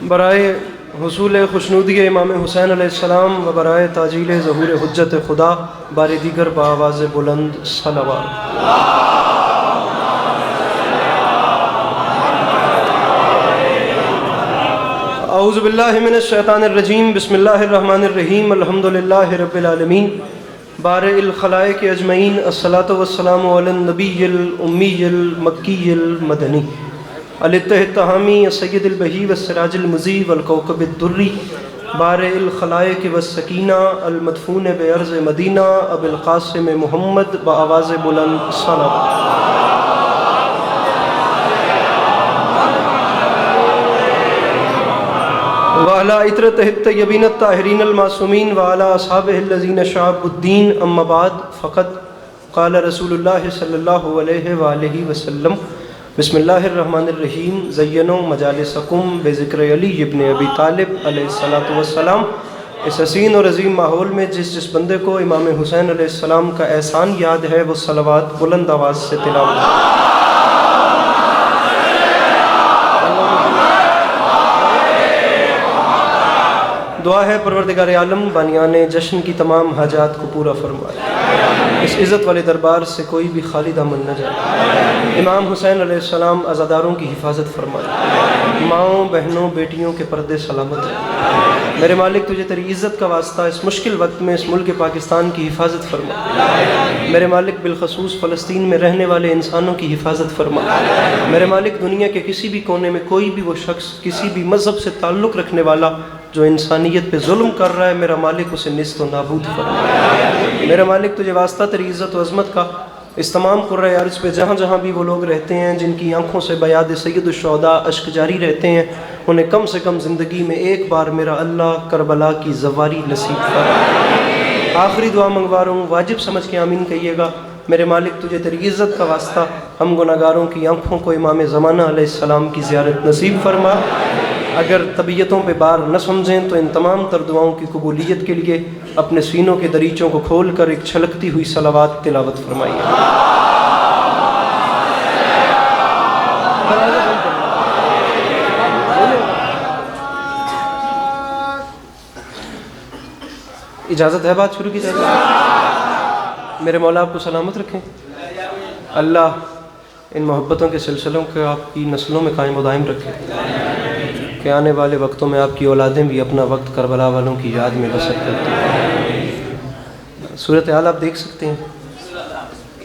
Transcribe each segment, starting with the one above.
برائے حصول خوشنودی امام حسین علیہ السلام و برائے تاجیل ظہور حجت خدا بار دیگر بآواز بلند صلوات۔ اعوذ باللہ من الشیطان الرجیم، بسم اللہ الرحمن الرحیم، الحمدللہ رب العالمین، بارئ الخلائق اجمعین، الصلاۃ والسلام علی النبی الامی المکی المدنی الاتحاد التہامی السید البہی والسراج المضیء والکوكب الدری، بارئ الخلائق والسکینہ المدفون بعرض مدینہ ابو القاسم محمد بآواز بلند صلوات۔ وعلی اطرتہ الطیبین الطاہرین المعصومین وعلی اصحابہ الذین شعبوا الدین، اما بعد، فقد قال رسول اللہ صلی اللہ علیہ وآلہ وسلم، بسم اللہ الرحمن الرحیم، زینوا مجالسکم بذکر علی ابن ابی طالب علیہ الصلاۃ والسلام۔ اس حسین اور عظیم ماحول میں جس بندے کو امام حسین علیہ السلام کا احسان یاد ہے وہ صلوات بلند آواز سے تلاوت۔ دعا ہے پروردگار عالم بانیان جشن کی تمام حاجات کو پورا فرمائے، اس عزت والے دربار سے کوئی بھی خالی دامن نہ جائے۔ امام حسین علیہ السلام عزاداروں کی حفاظت فرمائے، ماؤں بہنوں بیٹیوں کے پردے سلامت ہیں۔ میرے مالک تجھے تیری عزت کا واسطہ اس مشکل وقت میں اس ملک پاکستان کی حفاظت فرما۔ میرے مالک بالخصوص فلسطین میں رہنے والے انسانوں کی حفاظت فرما۔ میرے مالک دنیا کے کسی بھی کونے میں کوئی بھی وہ شخص کسی بھی مذہب سے تعلق رکھنے والا جو انسانیت پہ ظلم کر رہا ہے، میرا مالک اسے نیست و نابود فرما۔ میرا مالک تجھے واسطہ تیری عزت و عظمت کا اس تمام قرۂ ارض پہ جہاں جہاں بھی وہ لوگ رہتے ہیں جن کی آنکھوں سے بیاد سید الشہداء اشک جاری رہتے ہیں، انہیں کم سے کم زندگی میں ایک بار میرا اللہ کربلا کی زواری نصیب فرما۔ آخری دعا منگوا رہا ہوں، واجب سمجھ کے آمین کہیے گا۔ میرے مالک تجھے تیری عزت کا واسطہ ہم گناہگاروں کی آنکھوں کو امام زمانہ علیہ السلام کی زیارت نصیب فرما۔ اگر طبیعتوں پہ بار نہ سمجھیں تو ان تمام تر دعاؤں کی قبولیت کے لیے اپنے سینوں کے دریچوں کو کھول کر ایک چھلکتی ہوئی صلوات تلاوت فرمائیے۔ اجازت ہے بات شروع کی جائے؟ میرے مولا آپ کو سلامت رکھیں، اللہ ان محبتوں کے سلسلوں کو آپ کی نسلوں میں قائم و دائم رکھے کہ آنے والے وقتوں میں آپ کی اولادیں بھی اپنا وقت کربلا والوں کی یاد میں بسر کرتی ہیں۔ صورتحال آپ دیکھ سکتے ہیں،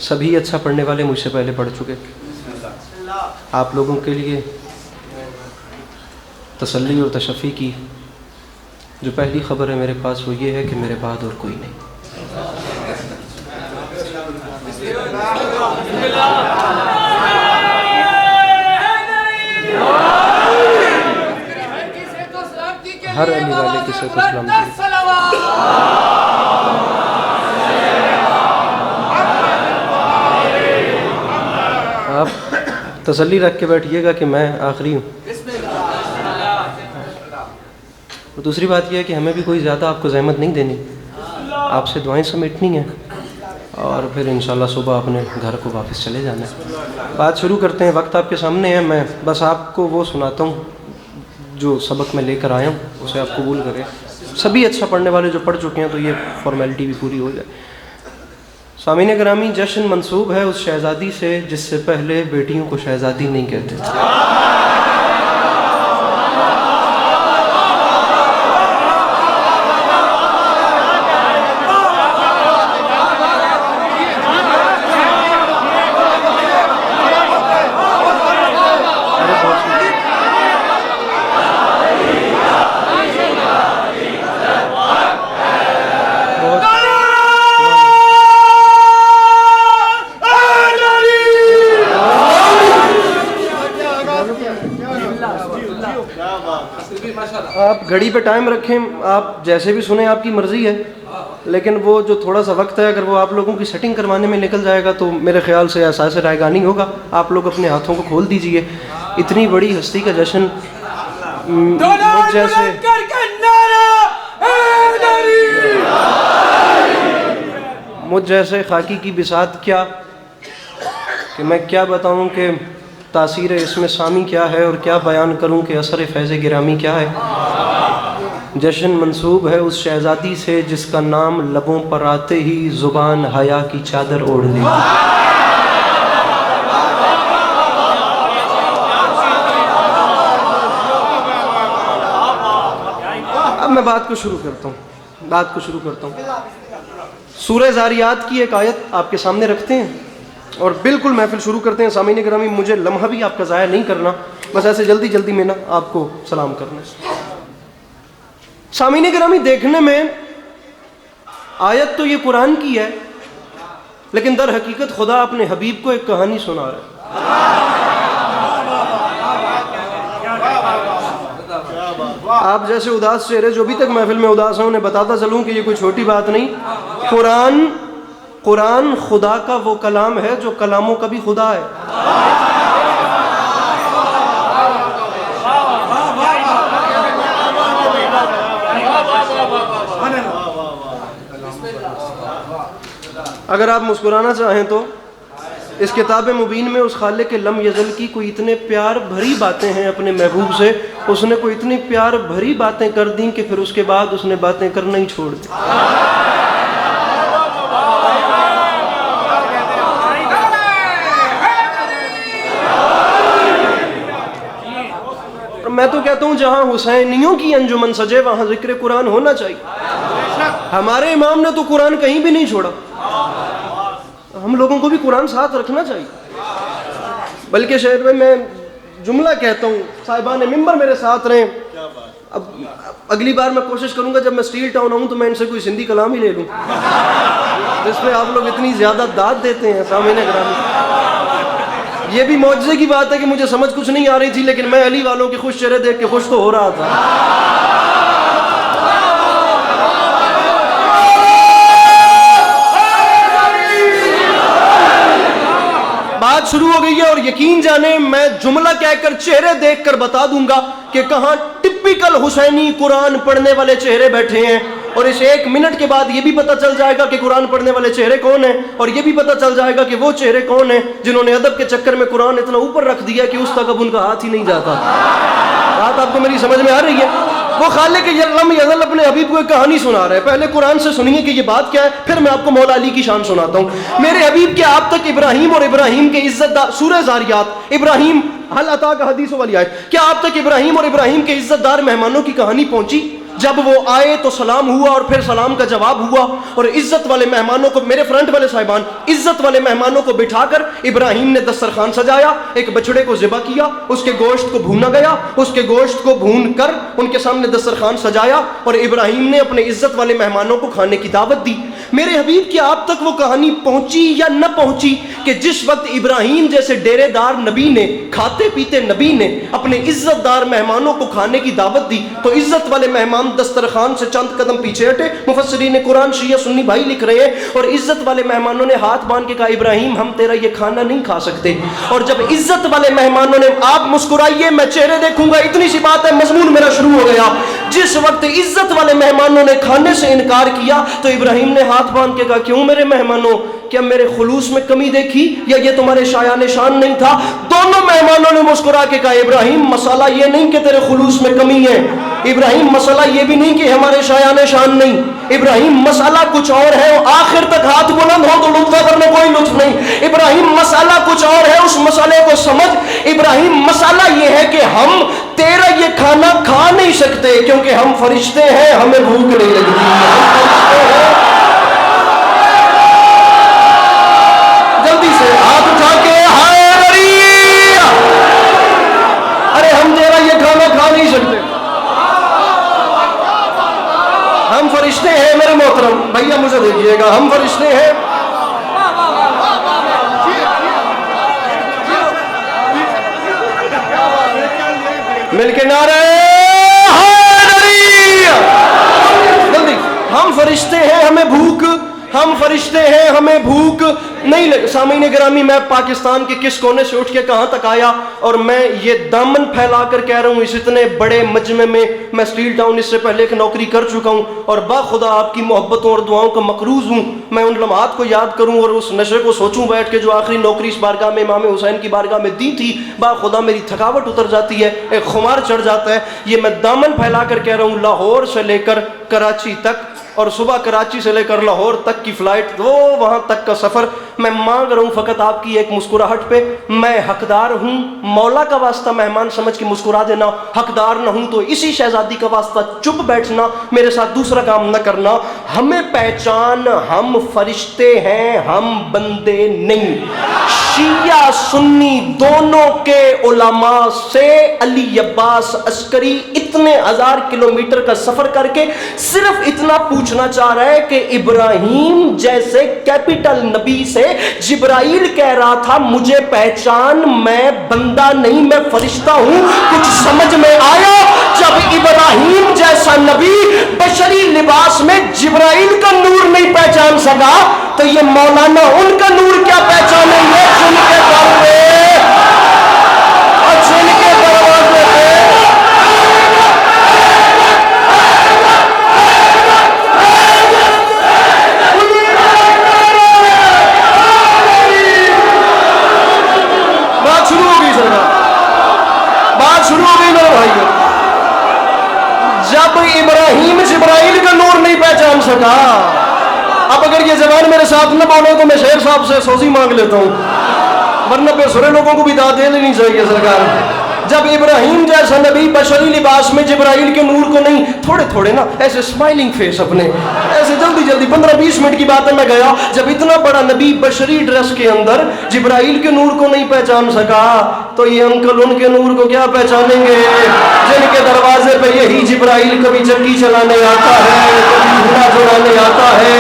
سبھی اچھا پڑھنے والے مجھ سے پہلے پڑھ چکے۔ آپ لوگوں کے لیے تسلی اور تشفی کی جو پہلی خبر ہے میرے پاس وہ یہ ہے کہ میرے بعد اور کوئی نہیں۔ ہر علی والے کی صحت و سلامتی۔ آپ تسلی رکھ کے بیٹھیے گا کہ میں آخری ہوں۔ اور دوسری بات یہ ہے کہ ہمیں بھی کوئی زیادہ آپ کو زحمت نہیں دینی، آپ سے دعائیں سمیٹنی ہیں اور پھر انشاءاللہ صبح اپنے گھر کو واپس چلے جانا ہے۔ بات شروع کرتے ہیں، وقت آپ کے سامنے ہے، میں بس آپ کو وہ سناتا ہوں جو سبق میں لے کر آیا ہوں، اسے آپ قبول کریں۔ سبھی اچھا پڑھنے والے جو پڑھ چکے ہیں تو یہ فارمیلٹی بھی پوری ہو جائے۔ سامعین گرامی، جشن منسوب ہے اس شہزادی سے جس سے پہلے بیٹیوں کو شہزادی نہیں کہتے تھے۔ آپ گھڑی پہ ٹائم رکھیں، آپ جیسے بھی سنیں آپ کی مرضی ہے، لیکن وہ جو تھوڑا سا وقت ہے اگر وہ آپ لوگوں کی سیٹنگ کروانے میں نکل جائے گا تو میرے خیال سے احساس رائگانی ہوگا۔ آپ لوگ اپنے ہاتھوں کو کھول دیجئے۔ اتنی بڑی ہستی کا جشن مجھ جیسے خاکی کی بساط کیا کہ میں کیا بتاؤں کہ تاثیر اسم سامی کیا ہے اور کیا بیان کروں کہ اثر فیض گرامی کیا ہے؟ جشن منسوب ہے اس شہزادی سے جس کا نام لبوں پر آتے ہی زبان حیا کی چادر اوڑھ لی۔ اب میں بات کو شروع کرتا ہوں۔ سورہ زاریات کی ایک آیت آپ کے سامنے رکھتے ہیں اور بالکل محفل شروع کرتے ہیں۔ سامعین گرامی، مجھے لمحہ بھی آپ کا ضائع نہیں کرنا، بس ایسے جلدی جلدی میں نا آپ کو سلام کرنا ہے۔ سامعین گرامی، دیکھنے میں آیت تو یہ قرآن کی ہے، لیکن در حقیقت خدا اپنے حبیب کو ایک کہانی سنا رہا ہے۔ آپ جیسے اداس چہرے جو ابھی تک محفل میں اداس ہیں انہیں بتاتا چلوں کہ یہ کوئی چھوٹی بات نہیں۔ قرآن خدا کا وہ کلام ہے جو کلاموں کا بھی خدا ہے۔ اگر آپ مسکرانا چاہیں تو اس کتاب مبین میں اس خالق کے لم یزل کی کوئی اتنے پیار بھری باتیں ہیں اپنے محبوب سے، اس نے کوئی اتنی پیار بھری باتیں کر دیں کہ پھر اس کے بعد اس نے باتیں کرنا ہی چھوڑ دی۔ میں تو کہتا ہوں جہاں حسینیوں کی انجمن سجے وہاں ذکر قرآن ہونا چاہیے۔ ہمارے امام نے تو قرآن کہیں بھی نہیں چھوڑا، ہم لوگوں کو بھی قرآن ساتھ رکھنا چاہیے۔ بلکہ شہر میں جملہ کہتا ہوں، صاحبان ممبر میرے ساتھ رہیں۔ اب اگلی بار میں کوشش کروں گا جب میں اسٹیل ٹاؤن آؤں تو میں ان سے کوئی سندھی کلام ہی لے لوں، جس پہ آپ لوگ اتنی زیادہ داد دیتے ہیں۔ سامعین گرامی، یہ بھی معجزے کی بات ہے کہ مجھے سمجھ کچھ نہیں آ رہی تھی، لیکن میں علی والوں کے خوش چہرے دیکھ کے خوش تو ہو رہا تھا۔ بات شروع ہو گئی ہے اور یقین جانے میں جملہ کہہ کر چہرے دیکھ کر بتا دوں گا کہ کہاں ٹپیکل حسینی قرآن پڑھنے والے چہرے بیٹھے ہیں، اور اس 1 منٹ کے بعد یہ بھی پتہ چل جائے گا کہ قرآن پڑھنے والے چہرے کون ہیں، اور یہ بھی پتہ چل جائے گا کہ وہ چہرے کون ہیں جنہوں نے ادب کے چکر میں قرآن اتنا اوپر رکھ دیا کہ اس تک اب ان کا ہاتھ ہی نہیں جاتا۔ بات آپ کو میری سمجھ میں آ رہی ہے؟ وہ خالق لم یزل اپنے حبیب کو ایک کہانی سنا رہا ہے۔ پہلے قرآن سے سنیے کہ یہ بات کیا ہے، پھر میں آپ کو مولا علی کی شان سناتا ہوں۔ میرے حبیب کے آپ تک ابراہیم اور ابراہیم کے عزت دار، سورہ زاریات، ابراہیم حل اتاک حدیث والی آیت، کیا آپ تک ابراہیم اور ابراہیم کے عزت دار مہمانوں کی کہانی پہنچی؟ جب وہ آئے تو سلام ہوا اور پھر سلام کا جواب ہوا، اور عزت والے مہمانوں کو، میرے فرنٹ والے صاحبان، عزت والے مہمانوں کو بٹھا کر ابراہیم نے دسترخوان سجایا، ایک بچڑے کو ذبح کیا، اس کے گوشت کو بھونا گیا، اس کے گوشت کو بھون کر ان کے سامنے دسترخوان سجایا، اور ابراہیم نے اپنے عزت والے مہمانوں کو کھانے کی دعوت دی۔ میرے حبیب کی آپ تک وہ کہانی پہنچی یا نہ پہنچی کہ جس وقت ابراہیم جیسے ڈیرے دار نبی نے، کھاتے پیتے نبی نے اپنے عزت دار مہمانوں کو کھانے کی دعوت دی تو عزت والے مہمان دسترخوان سے چند قدم پیچھے ہٹے۔ مفسرین قرآن شیعہ سنی بھائی لکھ رہے ہیں، اور عزت والے مہمانوں نے ہاتھ باندھ کے کہا ابراہیم ہم تیرا یہ کھانا نہیں کھا سکتے۔ اور جب عزت والے مہمانوں نے، آپ مسکرائیے میں چہرے دیکھوں گا، اتنی سی بات ہے، مضمون میرا شروع ہو گیا۔ جس وقت عزت والے مہمانوں نے کھانے سے انکار کیا تو ابراہیم نے ہاتھ باندھ کے کہا کیوں میرے مہمانوں، کیا میرے خلوص میں کمی دیکھی یا یہ تمہارے شایان شان نہیں تھا؟ دونوں مہمانوں نے مسکرا کے کہا ابراہیم مسئلہ یہ نہیں کہ تیرے خلوص میں کمی ہے، ابراہیم مسئلہ یہ بھی نہیں کہ ہمارے شایان شان نہیں، ابراہیم مسئلہ کچھ اور ہے۔ آخر تک ہاتھ بلند ہو تو لطف کرنے کوئی لطف نہیں۔ ابراہیم مسئلہ کچھ اور ہے، اس مسئلے کو سمجھ۔ ابراہیم مسئلہ یہ ہے کہ ہم تیرا یہ کھانا کھا نہیں سکتے کیونکہ ہم فرشتے ہیں، ہمیں بھوک نہیں لگتی۔ جلدی سے ہاتھ اٹھا کے ہائے نبی، ارے ہم تیرا یہ کھانا کھا نہیں سکتے، ہم فرشتے ہیں میرے محترم بھیا، مجھے دیکھیے گا، ہم فرشتے ہیں۔ مل کے نعرے جلدی، ہم فرشتے ہیں ہمیں بھوک، ہم فرشتے ہیں ہمیں بھوک نہیں لگا۔ سامعین گرامی، میں پاکستان کے کس کونے سے اٹھ کے کہاں تک آیا، اور میں یہ دامن پھیلا کر کہہ رہا ہوں اس اتنے بڑے مجمع میں، میں اسٹیل ٹاؤن اس سے پہلے ایک نوکری کر چکا ہوں، اور باخدا آپ کی محبتوں اور دعاؤں کا مقروض ہوں۔ میں ان لمحات کو یاد کروں اور اس نشے کو سوچوں بیٹھ کے جو آخری نوکری اس بارگاہ میں امام حسین کی بارگاہ میں دی تھی، باخدا میری تھکاوٹ اتر جاتی ہے، ایک خمار چڑھ جاتا ہے۔ یہ میں دامن پھیلا کر کہہ رہا ہوں، لاہور سے لے کر کراچی تک، اور صبح کراچی سے لے کر لاہور تک کی فلائٹ، وہ وہاں تک کا سفر، میں مانگ رہا ہوں فقط آپ کی ایک مسکراہٹ پہ۔ میں حقدار ہوں، مولا کا واسطہ مہمان سمجھ کے مسکرا دینا، حقدار نہ ہوں تو اسی شہزادی کا واسطہ چپ بیٹھنا، میرے ساتھ دوسرا کام نہ کرنا۔ ہمیں پہچان، ہم فرشتے ہیں، ہم بندے نہیں۔ شیعہ سنی دونوں کے علماء سے علی عباس عسکری اتنے 1000 کلومیٹر کا سفر کر کے صرف اتنا پوچھنا چاہ رہا ہے کہ ابراہیم جیسے کیپٹل نبی سے جبرائیل کہہ رہا تھا مجھے پہچان، میں بندہ نہیں میں فرشتہ ہوں، کچھ سمجھ میں آیا؟ جب ابراہیم جیسا نبی بشری لباس میں جبرائیل کا نور نہیں پہچان سکا تو یہ مولانا ان کا نور کیا پہچانیں گے جن کے در پہ اور جن کے دروازے پہ بات شروع ہو گئی سر، بات شروع ہو گئی میرے بھائیو۔ جب ابراہیم جبرائیل کا نور نہیں پہچان سکا، اب اگر یہ زبان میرے ساتھ نہ بولے تو میں شیر صاحب سے سوزی مانگ لیتا ہوں، ورنہ پہ سرے لوگوں کو بھی داد دے لینی چاہیے سرکار۔ جب ابراہیم جیسا نبی بشری لباس میں جبرائیل کے نور کو نہیں، تھوڑے تھوڑے نا ایسے سمائلنگ فیس اپنے، ایسے جلدی جلدی 15-20 منٹ کی بات ہے میں گیا، جب اتنا بڑا نبی بشری ڈریس کے اندر جبرائیل کے نور کو نہیں پہچان سکا تو یہ انکل ان کے نور کو کیا پہچانیں گے جن کے دروازے پہ یہی جبرائیل کبھی چکی چلانے آتا ہے، کبھی گھوڑا چلانے آتا ہے۔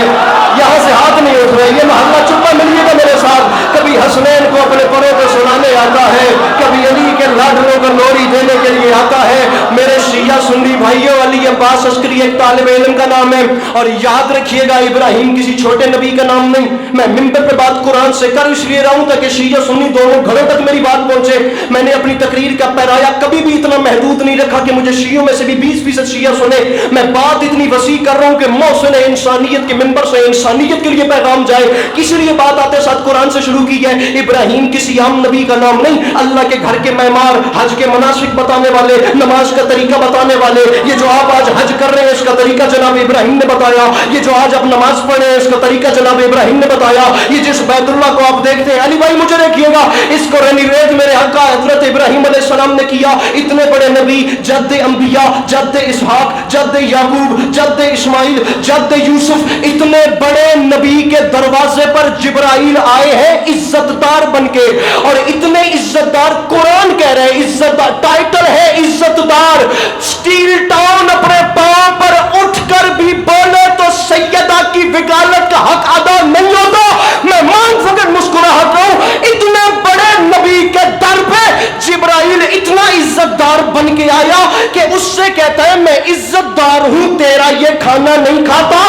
یہاں سے ہاتھ نہیں اٹھ رہے، یہ محلہ چپا ملیے گا میرے ساتھ، کبھی حسنین کو اپنے پروں پہ سنانے آتا ہے، کبھی علی کے لاڈلوں کو لوری دینے کے لیے آتا ہے۔ میرے شیعہ سنی بھائیوں، علی عباس عسکری ایک طالب علم کا نام ہے، اور یاد رکھیے گا ابراہیم کسی چھوٹے نبی کا نام نہیں۔ میں منبر پہ بات قرآن سے کر اس لیے رہا ہوں تاکہ شیعہ سنی دونوں گھروں تک میری بات پہنچے۔ میں نے اپنی تقریر کا پیرایا کبھی بھی اتنا محدود نہیں رکھا کہ مجھے شیعوں میں سے بھی 20% شیعہ سنے، میں بات اتنی وسیع کر رہا ہوں کہ محسن انسانیت کے منبر سے انسانیت کے لیے پیغام جائے۔ کس لیے بات آتے ساتھ قرآن سے شروع کی ہے؟ ابراہیم کسی عام نبی کا نام نہیں، اللہ کے گھر کے معمار، حج کے مناسک بتانے والے، نماز کا طریقہ بتانے والے۔ یہ جو آپ آج حج کر رہے ہیں اس کا طریقہ جناب ابراہیم نے بتایا، یہ جو آج آپ نماز پڑھ رہے ہیں اس کا طریقہ جناب ابراہیم نے بتایا، یہ جس بیت اللہ کو آپ دیکھتے ہیں، علی بھائی مجھے دیکھیے گا، اس کو رینیویٹ میرے آقا حضرت ابراہیم علیہ السلام نے کیا۔ اتنے بڑے نبی، جد انبیاء، جد اسحاق، جد یعقوب، جد اسماعیل، جد یوسف، اتنے بڑے نبی کے دروازے پر جبرائیل آئے ہیں عزت دار بن کے، اور اتنے عزت دار قرآن کہہ رہے ہیں عزت دار، ٹائٹل ہے عزت دار۔ اسٹیل ٹاؤن اپنے پاؤں پر اٹھ کر بھی بولے تو سیدہ کی وکالت کا حق ادا نہیں ہوتا۔ میں مان فقط مسکراہٹ رہا ہوں، اتنے بڑے نبی کے در پہ جبرائیل اتنا عزت دار بن کے آیا کہ اس سے کہتا ہے میں عزت دار ہوں، تیرا یہ کھانا نہیں کھاتا۔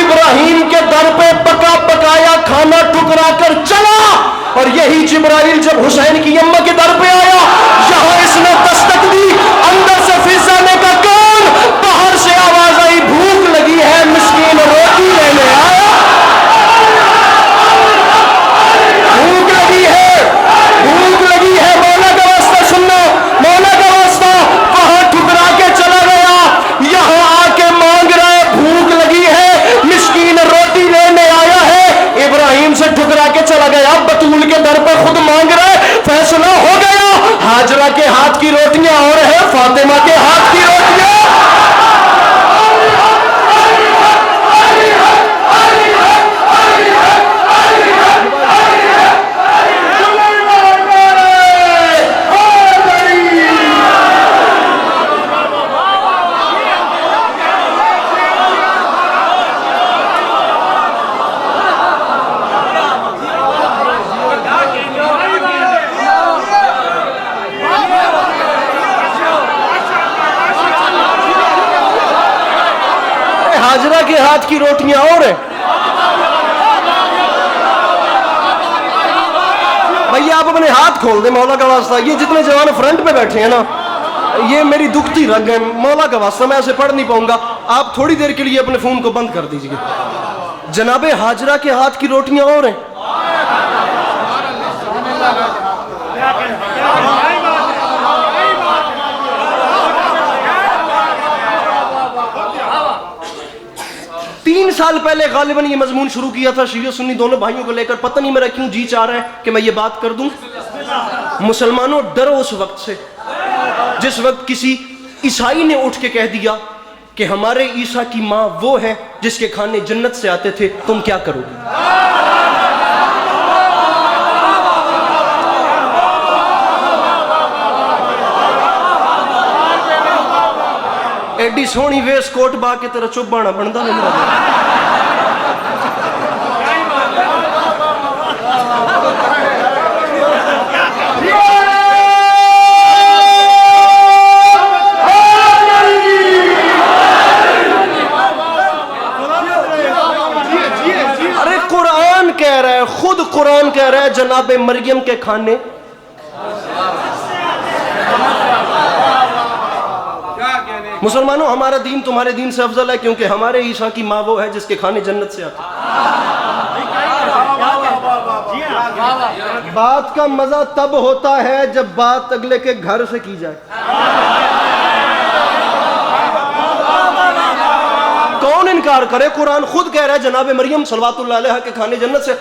ابراہیم کے در پہ پکا پکایا کھانا ٹکرا کر چلا، اور یہی جبرائیل جب حسین کی اماں کے در پہ آیا، یہاں اس نے دستک دی، اندر سے فضانے کا کون، باہر سے آواز آئی بھوک لگی ہے مسکین روٹی لینے آیا، بھوک لگی ہے، بھوک لگی ہے، مولا کا واسطہ سننا، مولا کا واسطہ، وہاں ٹھکرا کے چلا گیا، یہاں آ کے مانگ رہا ہے بھوک لگی ہے مسکین روٹی لینے آیا ہے۔ ابراہیم سے ٹھکرا کے چلا گیا، بطول کے در پہ خود مانگ رہا ہے، فیصلہ ہو گیا، ہاجرہ کے ہاتھ کی روٹیاں اور ہے فاطمہ کے ہاتھ کی روٹیاں۔ ہاجرہ کے ہاتھ کی روٹیاں اور ہیں، بھائی آپ اپنے ہاتھ کھول دیں مولا کا واسطہ. یہ جتنے جوان فرنٹ پہ بیٹھے ہیں نا یہ میری دکھتی رگ ہے, مولا کا واسطہ میں اسے پڑھ نہیں پاؤں گا. آپ تھوڑی دیر کے لیے اپنے فون کو بند کر دیجئے. جناب ہاجرہ کے ہاتھ کی روٹیاں اور ہیں. تین سال پہلے غالباً یہ مضمون شروع کیا تھا شیعہ سنی دونوں بھائیوں کو لے کر. پتہ نہیں میرا کیوں جی چاہ رہا ہے کہ میں یہ بات کر دوں. مسلمانوں ڈرو اس وقت سے جس وقت کسی عیسائی نے اٹھ کے کہہ دیا کہ ہمارے عیسیٰ کی ماں وہ ہے جس کے کھانے جنت سے آتے تھے, تم کیا کرو گے؟ ایڈی سونی ویس کوٹ با کے تیرا چپ بانا بنتا نہیں میرا. خود قرآن کہہ رہا ہے جناب مریم کے کھانے مسلمانوں ہمارا دین تمہارے دین سے افضل ہے کیونکہ ہمارے عیسیٰ کی ماں وہ ہے جس کے کھانے جنت سے آتے. بات کا مزہ تب ہوتا ہے جب بات اگلے کے گھر سے کی جائے. کون انکار کرے؟ قرآن خود کہہ رہا ہے جناب مریم صلوات اللہ علیہ کے کھانے جنت سے.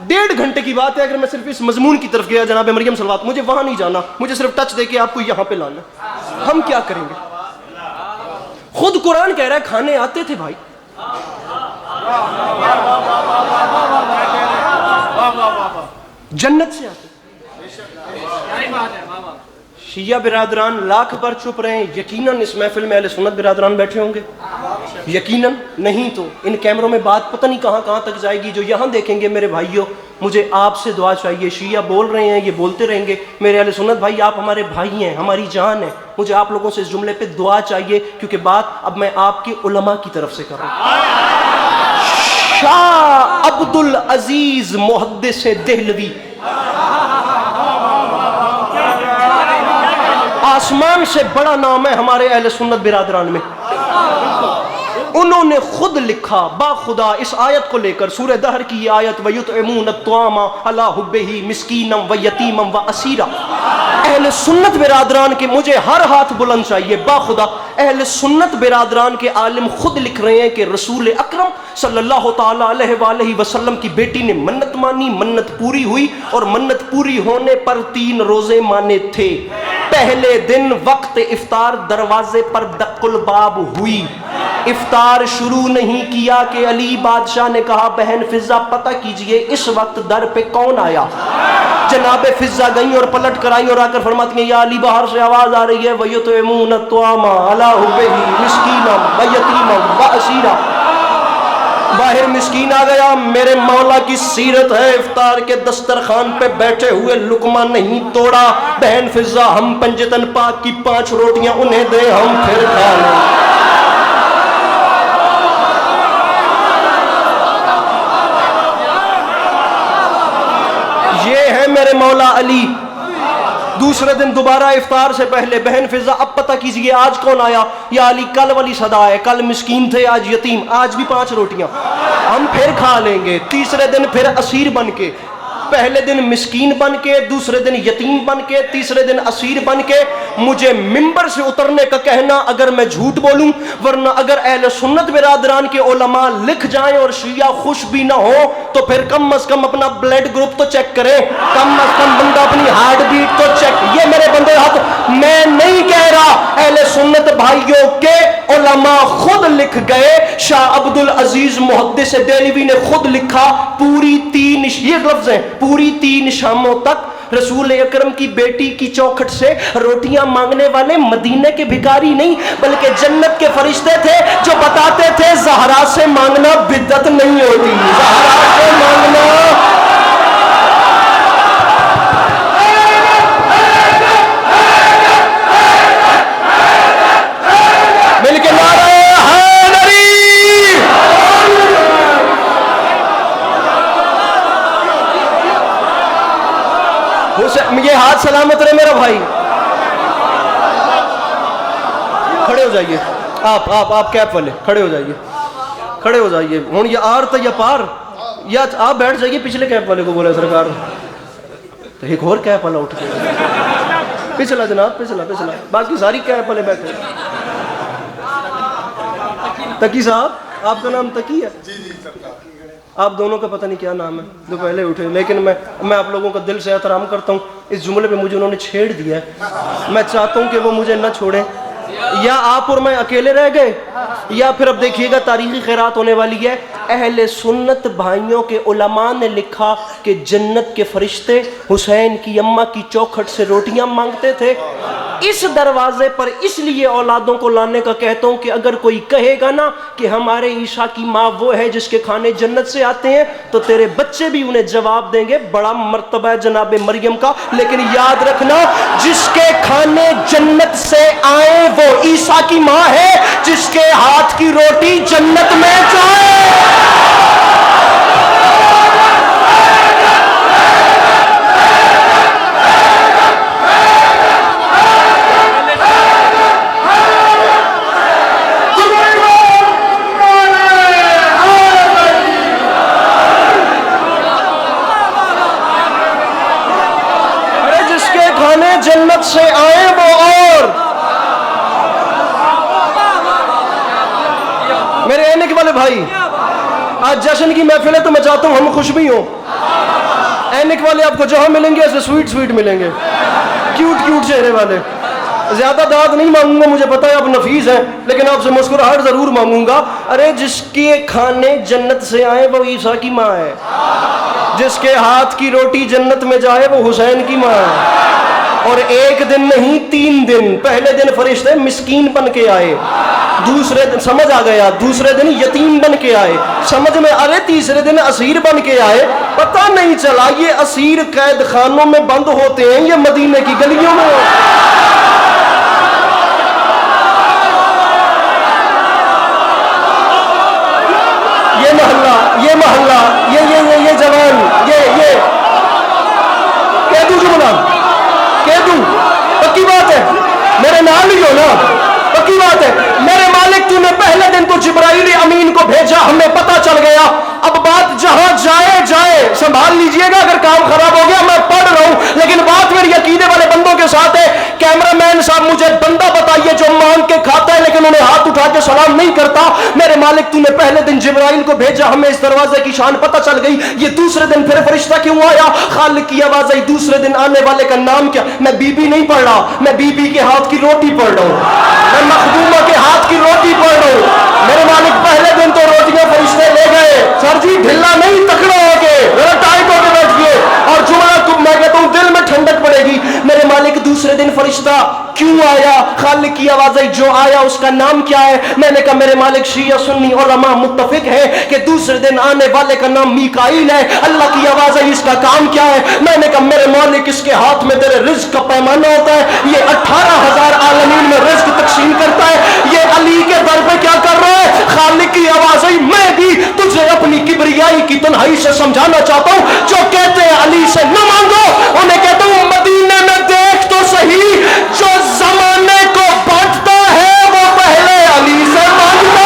1.5 گھنٹے کی بات ہے. اگر میں صرف اس مضمون کی طرف گیا جناب مریم صلوات, مجھے وہاں نہیں جانا, مجھے صرف ٹچ دے کے آپ کو یہاں پہ لانا. ہم کیا کریں گے؟ خود قرآن کہہ رہا ہے کھانے آتے تھے بھائی. جنت سے آتے. شیعہ برادران لاکھ بار چپ رہے ہیں. یقیناً اس محفل میں اہل سنت برادران بیٹھے ہوں گے, یقیناً. نہیں تو ان کیمروں میں بات پتہ نہیں کہاں کہاں تک جائے گی. جو یہاں دیکھیں گے میرے بھائیوں, مجھے آپ سے دعا چاہیے. شیعہ بول رہے ہیں, یہ بولتے رہیں گے. میرے اہل سنت بھائی, آپ ہمارے بھائی ہیں, ہماری جان ہے. مجھے آپ لوگوں سے اس جملے پہ دعا چاہیے کیونکہ بات اب میں آپ کے علماء کی طرف سے کر رہا ہوں. شاہ عبد العزیز محدث دہلوی آسمان سے بڑا نام ہے ہمارے اہل سنت برادران میں. انہوں نے خود لکھا با خدا اس آیت کو لے کر, سورہ دہر کی یہ آیت, وَيُطْعِمُونَ الطَّعَامَ عَلَىٰ حُبِّهِ مِسْكِينًا وَيَتِيمًا وَأَسِيرًا. اہل سنت برادران کے, مجھے ہر ہاتھ بلند چاہیے با خدا, اہل سنت برادران کے عالم خود لکھ رہے ہیں کہ رسول اکرم صلی اللہ تعالیٰ علیہ وآلہ وسلم کی بیٹی نے منت مانی, منت پوری ہوئی, اور منت پوری ہونے پر 3 روزے مانے تھے. پہلے دن وقت افطار دروازے پر دق الباب ہوئی. افطار شروع نہیں کیا کہ علی بادشاہ نے کہا بہن فضہ پتہ کیجئے اس وقت در پہ کون آیا. جناب فضہ گئیں اور پلٹ کر آئیں اور آ کر فرماتی ہیں یا علی باہر سے آواز آ رہی ہے وَيُطْعِمُونَ الطَّعَامَ عَلَىٰ حُبِّهِ مِسْكِينًا وَيَتِيمًا وَأَسِيرًا. باہر مسکین آ گیا. میرے مولا کی سیرت ہے, افطار کے دسترخوان پہ بیٹھے ہوئے لقمہ نہیں توڑا. بہن فضہ ہم پنجتن پاک کی 5 روٹیاں انہیں دے, ہم پھر کھا لیں. یہ ہے میرے مولا علی. دوسرے دن دوبارہ افطار سے پہلے بہن فضہ اب پتہ کیجئے آج کون آیا. یا علی کل والی صدا ہے, کل مسکین تھے آج یتیم, آج بھی 5 روٹیاں ہم پھر کھا لیں گے. تیسرے دن پھر اسیر بن کے, پہلے دن مسکین بن کے, دوسرے دن یتیم بن کے, تیسرے دن اسیر بن کے. مجھے منبر سے اترنے کا کہنا اگر میں جھوٹ بولوں, ورنہ اگر اہل سنت برادران کے علماء لکھ جائیں اور شیعہ خوش بھی نہ ہو تو پھر کم از کم اپنا بلڈ گروپ تو چیک کریں, کم از کم بندہ اپنی ہارٹ بیٹ تو چیک. یہ میرے بندے ہاتھ, میں نہیں کہہ رہا, اہل سنت بھائیوں کے علماء خود لکھ گئے. شاہ عبد العزیز محدث دہلوی نے خود لکھا, پوری 3 یہ لفظ ہیں, پوری 3 شاموں تک رسول اکرم کی بیٹی کی چوکھٹ سے روٹیاں مانگنے والے مدینے کے بھکاری نہیں بلکہ جنت کے فرشتے تھے جو بتاتے تھے زہرا سے مانگنا بدعت نہیں ہوتی. زہرا سے مانگنا مل کے نعرہ حیدری. ہاتھ سلامت رہے میرا بھائی. کھڑے ہو جائیے آپ کیپ والے کھڑے ہو جائیے, کھڑے ہو جائیے. ہوں یا آر تو یا پار, یا آپ بیٹھ جائیے. پچھلے کیپ والے کو بولا سرکار, تو ایک اور کیپ والا اٹھ کے پچھلا جناب پچھلا, باقی ساری کیپ والے بیٹھے. تقی صاحب آپ کا نام تقی ہے؟ آپ دونوں کا پتہ نہیں کیا نام ہے جو پہلے اٹھے, لیکن میں آپ لوگوں کا دل سے احترام کرتا ہوں. اس جملے پہ مجھے انہوں نے چھیڑ دیا ہے, میں چاہتا ہوں کہ وہ مجھے نہ چھوڑیں. یا آپ اور میں اکیلے رہ گئے, یا پھر اب دیکھیے گا تاریخی خیرات ہونے والی ہے. اہل سنت بھائیوں کے علماء نے لکھا کہ جنت کے فرشتے حسین کی اماں کی چوکھٹ سے روٹیاں مانگتے تھے. اس دروازے پر اس لیے اولادوں کو لانے کا کہتا ہوں کہ اگر کوئی کہے گا نا کہ ہمارے عیشا کی ماں وہ ہے جس کے کھانے جنت سے آتے ہیں, تو تیرے بچے بھی انہیں جواب دیں گے بڑا مرتبہ ہے جناب مریم کا. لیکن یاد رکھنا, جس کے کھانے جنت سے آئے وہ عیسیٰ کی ماں ہے, جس کے ہاتھ کی روٹی جنت میں جائے. جنت سے آئے وہ. اور میرے اینک والے بھائی, آج جشن کی محفل ہے تو میں چاہتا ہوں ہم خوش بھی ہوں. اینک والے آپ کو جہاں ملیں گے ایسے سویٹ ملیں گے, کیوٹ چہرے والے. زیادہ داد نہیں مانگوں گا, مجھے پتا ہے آپ نفیس ہیں, لیکن آپ سے مسکراہٹ ضرور مانگوں گا. ارے جس کے کھانے جنت سے آئے وہ عیسیٰ کی ماں ہے, جس کے ہاتھ کی روٹی جنت میں جائے وہ حسین کی ماں ہے. اور ایک دن نہیں 3 دن. پہلے دن فرشتے مسکین بن کے آئے, دوسرے دن سمجھ آ گیا, دوسرے دن یتیم بن کے آئے سمجھ میں, ارے تیسرے دن اسیر بن کے آئے. پتہ نہیں چلا یہ اسیر قید خانوں میں بند ہوتے ہیں یہ مدینے کی گلیوں میں. یہ محلہ یہ جوان یہ کہہ دوں جملہ, کہہ دوں, پکی بات ہے, میرے نام ہی ہو نا, پکی بات ہے. میرے مالک تو نے پہلے دن تو جبرائیل امین کو بھیجا, ہمیں پتہ چل گیا. اب بات جہاں جائے سنبھال لیجئے گا, اگر کام خراب ہو گیا میں پڑھ رہا ہوں, لیکن بات میری عقیدے والے بندوں کے ساتھ ہے. کیمرہ مین صاحب مجھے بندہ بتائیے جو مانگ کے کھاتا ہے لیکن انہیں ہاتھ اٹھا کے سلام نہیں کرتا. میرے مالک تو نے پہلے دن جبرائیل کو بھیجا, ہمیں اس دروازے کی شان پتہ چل گئی. یہ دوسرے دن پھر فرشتہ کیوں آیا؟ خالق کی آواز آئی, دوسرے دن آنے والے کا نام کیا؟ میں بی بی نہیں پڑھ رہا, میں بی بی کے ہاتھ کی روٹی پڑھ رہا ہوں, میں مخدومہ کے ہاتھ کی روٹی پڑھ رہا ہوں. میرے مالک پہلے دن تو روٹیاں فرشتے لے گئے. سر جی ڈھلا نہیں, تکڑا ہو کے ذرا ٹائٹ ہو کے بیٹھیے, اور جملہ میں کہتا ہوں دل میں ٹھنڈک پڑے گی. میرے مالک دوسرے دن فرشتہ کیوں آیا؟ خالق کی آواز آئی, جو آیا اس کا نام کیا ہے؟ میں نے کہا میرے مالک شیعہ سنی علماء متفق ہے کہ دوسرے دن آنے والے کا نام میکائیل ہے. اللہ کی آواز آئی, اس کا کام کیا ہے؟ میں نے کہا میرے مالک اس کے ہاتھ میں تیرے رزق کا پیمانہ ہوتا ہے, یہ 18,000 عالمین میں رزق تقسیم کرتا ہے. یہ علی کے در پہ کیا کر رہا ہے؟ خالق کی آواز آئی, میں بھی تجھے اپنی کبریائی کی تنہائی سے سمجھانا چاہتا ہوں. جو کہتے ہیں علی سے نہ مانگو, انہیں کہتا ہوں مدینے میں دیکھ تو صحیح, جو زمانے کو بانٹتا ہے وہ پہلے علی سے مانگتا.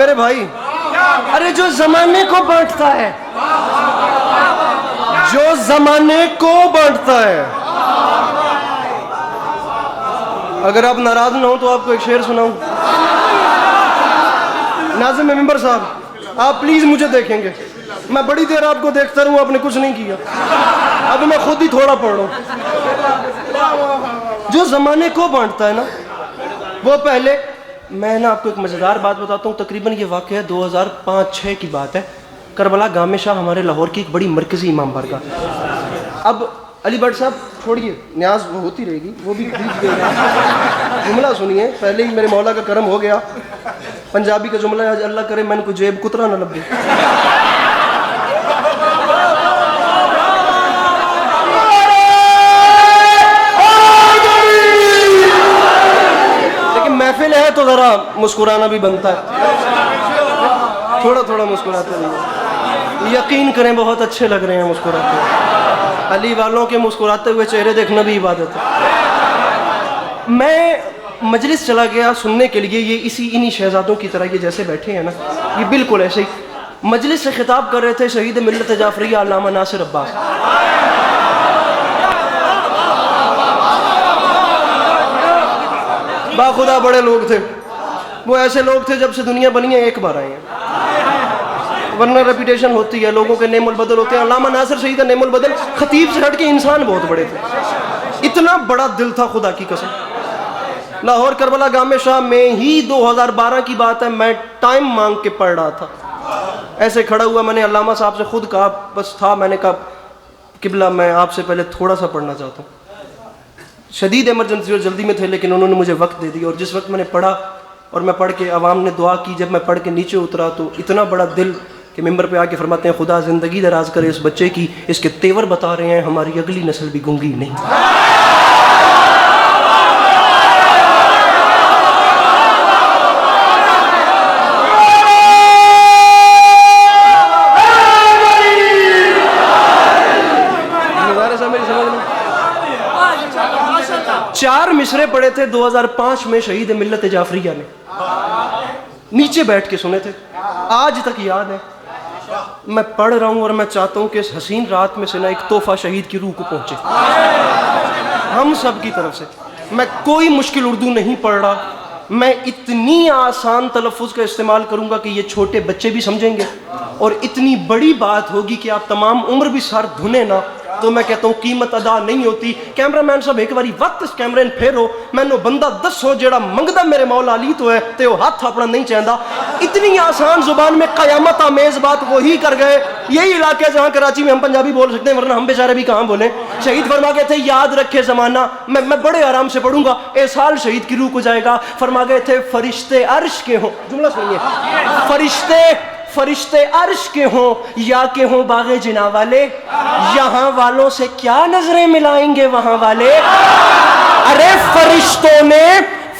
میرے بھائی, ارے جو زمانے کو بانٹتا ہے, جو زمانے کو بانٹتا ہے. اگر آپ ناراض نہ ہوں تو آپ کو ایک شعر سناؤں. ناظم ممبر صاحب آپ پلیز مجھے دیکھیں گے, میں بڑی دیر آپ کو دیکھتا رہوں, آپ نے کچھ نہیں کیا, ابھی میں خود ہی تھوڑا پڑھ رہا ہوں. جو زمانے کو بانٹتا ہے نا وہ پہلے, میں نا آپ کو ایک مزیدار بات بتاتا ہوں, تقریباً یہ واقعہ 2005-06 کی بات ہے. کربلا گام شاہ ہمارے لاہور کی ایک بڑی مرکزی امام بارگاہ. اب علی بٹ صاحب چھوڑیے, نیاز وہ ہوتی رہے گی, وہ بھی جملہ سنیے. پہلے ہی میرے مولا کا کرم ہو گیا. پنجابی کا جملہ ہے, اللہ کرے میں نے کو جیب کترا نہ لبے. لیکن محفل ہے تو ذرا مسکرانا بھی بنتا ہے, تھوڑا تھوڑا مسکراتے رہیے. یقین کریں بہت اچھے لگ رہے ہیں مسکراتے ہوئے. علی والوں کے مسکراتے ہوئے چہرے دیکھنا بھی عبادت ہے. میں مجلس چلا گیا سننے کے لیے, یہ انہی شہزادوں کی طرح یہ جیسے بیٹھے ہیں نا, یہ بالکل ایسے ہی مجلس سے خطاب کر رہے تھے شہید ملت جعفریہ علامہ ناصر عباس. باخدا بڑے لوگ تھے وہ, ایسے لوگ تھے جب سے دنیا بنی ہے ایک بار آئے ہیں, ورنہ ریپیٹیشن ہوتی ہے, لوگوں کے نیم البدل ہوتے ہیں. علامہ ناصر شہید نیم البدل, خطیب سے ہٹ کے انسان بہت بڑے تھے. اتنا بڑا دل تھا خدا کی قسم. لاہور کربلا گام شاہ میں ہی 2012 کی بات ہے, میں ٹائم مانگ کے پڑھ رہا تھا. ایسے کھڑا ہوا, میں نے علامہ صاحب سے خود کہا, بس تھا, میں نے کہا قبلہ میں آپ سے پہلے تھوڑا سا پڑھنا چاہتا ہوں. شدید ایمرجنسی اور جلدی میں تھے, لیکن انہوں نے مجھے وقت دے دیا. اور جس وقت میں نے پڑھا اور میں پڑھ کے عوام نے دعا کی, جب میں پڑھ کے نیچے اترا تو اتنا بڑا دل کہ ممبر پہ آ کے فرماتے ہیں خدا زندگی دراز کرے اس بچے کی, اس کے تیور بتا رہے ہیں ہماری اگلی نسل بھی گنگی نہیں. چار مصرے پڑے تھے 2005 میں شہید ملت جعفریہ نے, نیچے بیٹھ کے سنے تھے, آج تک یاد ہے. میں پڑھ رہا ہوں اور میں چاہتا ہوں کہ اس حسین رات میں سے نا ایک تحفہ شہید کی روح کو پہنچے ہم سب کی طرف سے. میں کوئی مشکل اردو نہیں پڑھ رہا, میں اتنی آسان تلفظ کا استعمال کروں گا کہ یہ چھوٹے بچے بھی سمجھیں گے, اور اتنی بڑی بات ہوگی کہ آپ تمام عمر بھی سر دھنے نا تو میں کہتا ہوں قیمت ادا نہیں ہوتی. کیمرہ مین صاحب ایک باری وقت اس کیمرے نے پھیرو, مینو بندہ دسو جیڑا منگدا میرے مولا علی تو ہے تے وہ ہاتھ اپنا نہیں چاہتا. اتنی آسان زبان میں قیامت آمیز بات وہی کر گئے. یہی علاقہ ہے جہاں کراچی میں ہم پنجابی بول سکتے ہیں, ورنہ ہم بیچارے بھی کہاں بولیں. شہید فرما گئے تھے یاد رکھے زمانہ, میں بڑے آرام سے پڑھوں گا, اے سال شہید کی روح کو جائے گا. فرما گئے تھے فرشتے عرش کے ہوں, جملہ سنیے, فرشتے عرش کے ہوں یا کہ ہوں باغ جنا والے, یہاں والوں سے کیا نظریں ملائیں گے وہاں والے. ارے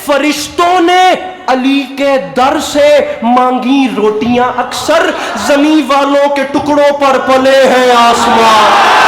فرشتوں نے علی کے در سے مانگی روٹیاں, اکثر زمین والوں کے ٹکڑوں پر پلے ہیں آسمان.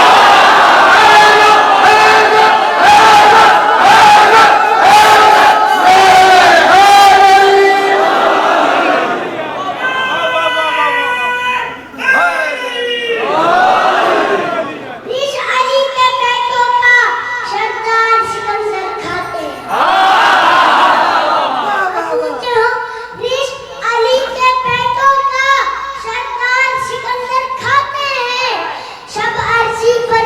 پر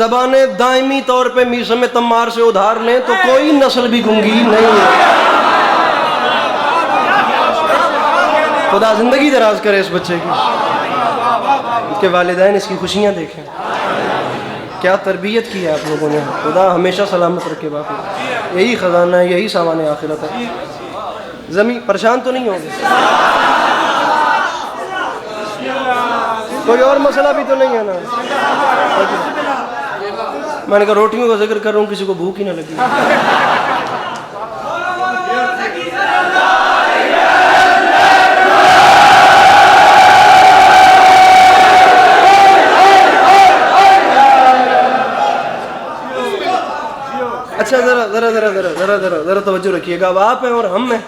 زبانیں دائمی طور پہ میسم تمار سے ادھار لیں تو کوئی نسل بھی گنگی نہیں ہے۔ خدا زندگی دراز کرے اس بچے کی، اس کے والدین اس کی خوشیاں دیکھیں، کیا تربیت کی ہے آپ لوگوں نے، خدا ہمیشہ سلامت رکھے۔ باقی یہی خزانہ ہے، یہی سامان آخرت ہے۔ زمین پریشان تو نہیں ہوگی، کوئی اور مسئلہ بھی تو نہیں ہے نا؟ میں نے کہا روٹیوں کا ذکر کر رہا ہوں، کسی کو بھوک ہی نہ لگی۔ اچھا ذرا توجہ رکھیے گا، اب آپ ہیں اور ہم ہیں،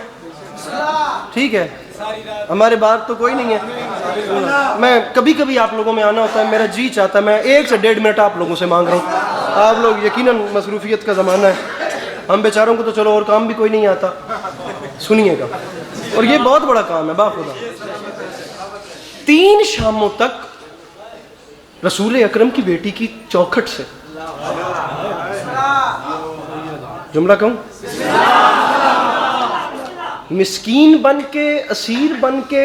ٹھیک ہے؟ ہمارے بات تو کوئی نہیں ہے۔ میں کبھی کبھی آپ لوگوں میں آنا ہوتا ہے، میرا جی چاہتا ہے، میں 1 سے 1.5 منٹ آپ لوگوں سے مانگ رہا ہوں۔ آپ لوگ یقیناً مصروفیت کا زمانہ ہے، ہم بیچاروں کو تو چلو اور کام بھی کوئی نہیں آتا، سنیے گا، اور یہ بہت بڑا کام ہے باخدا۔ 3 شاموں تک رسول اکرم کی بیٹی کی چوکھٹ سے جملہ کہوں، مسکین بن کے، اسیر بن کے،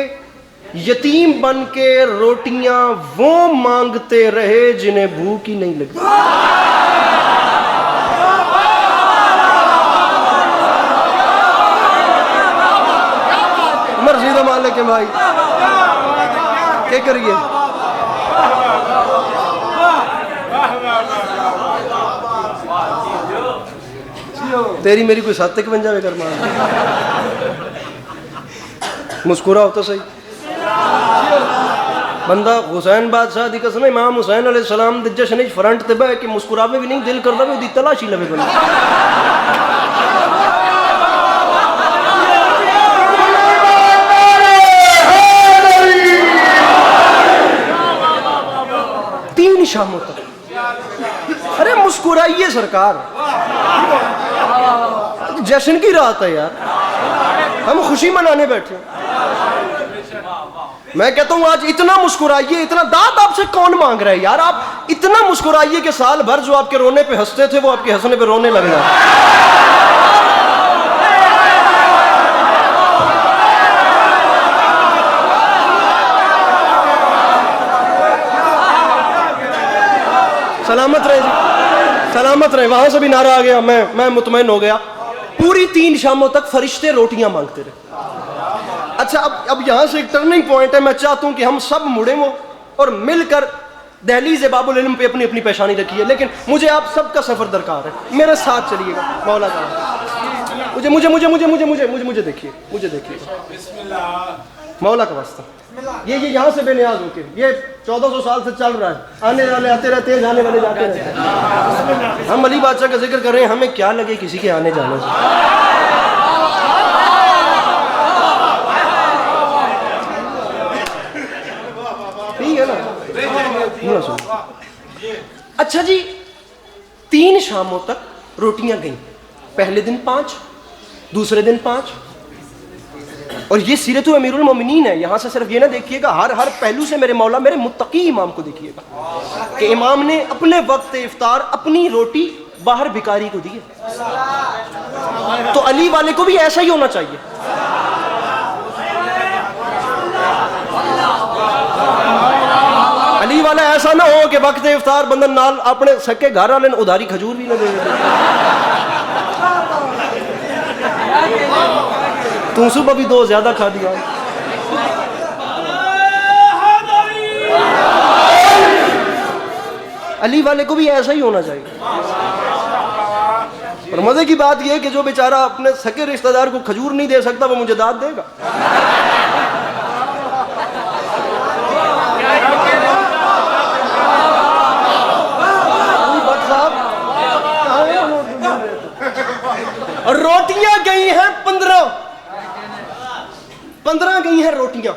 یتیم بن کے روٹیاں وہ مانگتے رہے جنہیں بھوک ہی نہیں لگی۔ مرضی دا مالک ہے بھائی، کیا کریے؟ تیری میری کوئی ساتھ تک بن جاوے کر ماں، مسکرا ہوتا صحیح بندہ۔ حسین بادشاہ دی قسم، امام حسین علیہ السلام دے جشن وچ فرنٹ تے بہ کے مسکراوے بھی نہیں، دل کردا بھی دی تلاشی لوے بندہ۔ تین شاموں تک ارے مسکرائیے سرکار، جشن کی رات ہے یار، ہم خوشی منانے بیٹھے۔ میں کہتا ہوں آج اتنا مسکرائیے، اتنا داد آپ سے کون مانگ رہا ہے یار؟ آپ اتنا مسکرائیے کہ سال بھر جو آپ کے رونے پہ ہنستے تھے وہ آپ کے ہنسنے پہ رونے لگ جائے۔ سلامت رہے جی، سلامت رہے۔ وہاں سے بھی نعرہ آ گیا، میں مطمئن ہو گیا۔ پوری 3 شاموں تک فرشتے روٹیاں مانگتے رہے۔ اچھا اب یہاں سے ایک ٹرننگ پوائنٹ ہے، میں چاہتا ہوں کہ ہم سب مڑیں وہ اور مل کر دہلیز باب العلم پہ اپنی اپنی پیشانی رکھیے، لیکن مجھے آپ سب کا سفر درکار ہے، میرے ساتھ چلیے گا۔ مولا کا مجھے دیکھیے، مجھے دیکھیے مولا کا واسطہ۔ یہ یہاں سے بے نیاز ہو کے، یہ 1400 سال سے چل رہا ہے، آنے والے آتے رہتے ہیں، جانے والے جاتے رہتے ہیں۔ ہم علی بادشاہ کا ذکر کر رہے ہیں، ہمیں کیا لگے کسی کے آنے جانے سے؟ ٹھیک ہے نا؟ اچھا جی، 3 شاموں تک روٹیاں گئیں، پہلے دن 5، دوسرے دن 5، اور یہ سیرت امیر المومنین ہے۔ یہاں سے صرف یہ نہ دیکھیے گا، ہر پہلو سے میرے مولا میرے متقی امام کو دیکھیے گا کہ امام نے اپنے وقت افطار اپنی روٹی باہر بھکاری کو دی ہے، تو علی والے کو بھی ایسا ہی ہونا چاہیے۔ علی والا ایسا نہ ہو کہ وقت افطار بندن نال اپنے سکے گھر والے ادھاری کھجور بھی نہ دے تو صبح بھی 2 زیادہ کھا دیا۔ علی والے کو بھی ایسا ہی ہونا چاہیے۔ اور مزے کی بات یہ ہے کہ جو بیچارہ اپنے سکے رشتہ دار کو کھجور نہیں دے سکتا وہ مجھے داد دے گا۔ اور روٹیاں گئی ہیں 15 گئی ہیں روٹیاں،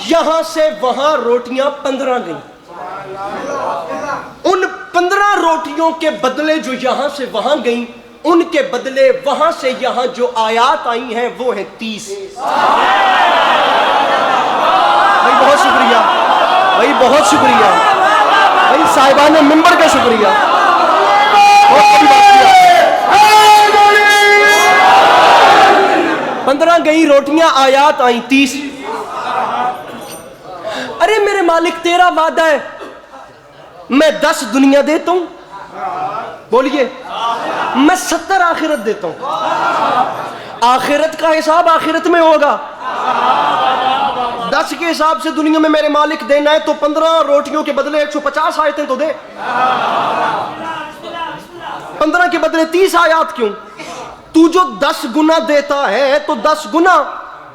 یہاں سے وہاں روٹیاں 15 گئیں۔ ان 15 روٹیوں کے بدلے جو یہاں سے وہاں گئیں، ان کے بدلے وہاں سے یہاں جو آیات آئی ہیں وہ ہیں 30۔ بھائی بہت شکریہ، بھائی بہت شکریہ، بھائی صاحبان ممبر کا شکریہ. بہت بڑی بات کیا. 15 گئی روٹیاں آیات آئیں 30. ارے میرے مالک تیرا وعدہ ہے میں 10 دنیا دیتا ہوں, بولیے میں 70 آخرت دیتا ہوں. آخرت کا حساب آخرت میں ہوگا. 10 کے حساب سے دنیا میں میرے مالک دینا ہے تو 15 روٹیوں کے بدلے 150 آیتیں تو دے. 15 کے بدلے 30 آیات کیوں؟ تو جو 10 گنا دیتا ہے تو 10 گنا.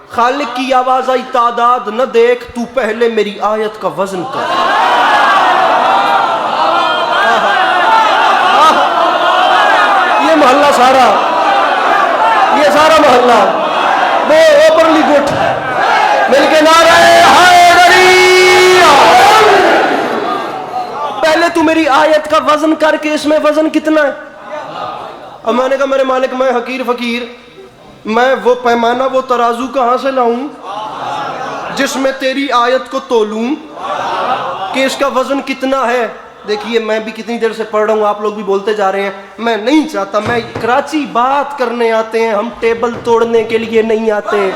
خالق کی آواز آئی تعداد نہ دیکھ, تو پہلے میری آیت کا وزن کر. یہ محلہ سارا, یہ سارا محلہ وہ اوپرلی گٹ مل کے نعرہ حیدری. پہلے تو میری آیت کا وزن کر کے اس میں وزن کتنا ہے. اب میں نے کہا میرے مالک میں حقیر فقیر, میں وہ پیمانہ وہ ترازو کہاں سے لاؤں جس میں تیری آیت کو تولوں کہ اس کا وزن کتنا ہے. دیکھیے میں بھی کتنی دیر سے پڑھ رہا ہوں, آپ لوگ بھی بولتے جا رہے ہیں. میں نہیں چاہتا, میں کراچی بات کرنے آتے ہیں, ہم ٹیبل توڑنے کے لیے نہیں آتے,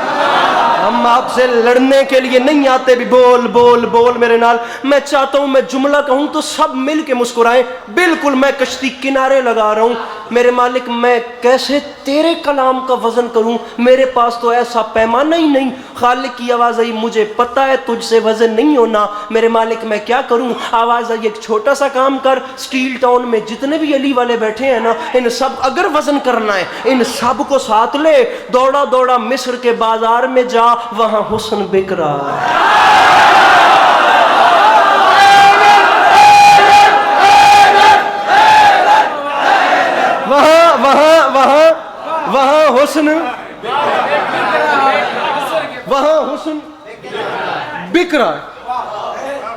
ہم آپ سے لڑنے کے لیے نہیں آتے بھی بول بول بول میرے نال. میں چاہتا ہوں میں جملہ کہوں تو سب مل کے مسکرائیں. بالکل میں کشتی کنارے لگا رہا ہوں. میرے مالک میں کیسے تیرے کلام کا وزن کروں, میرے پاس تو ایسا پیمانہ ہی نہیں. خالق کی آواز آئی مجھے پتہ ہے تجھ سے وزن نہیں ہونا. میرے مالک میں کیا کروں. آواز آئی ایک چھوٹا سا کام کر, سٹیل ٹاؤن میں جتنے بھی علی والے بیٹھے ہیں نا, ان سب اگر وزن کرنا ہے ان سب کو ساتھ لے, دوڑا دوڑا مصر کے بازار میں جا, وہاں حسن بک رہا ہے. وہاں حسن بک رہا ہے.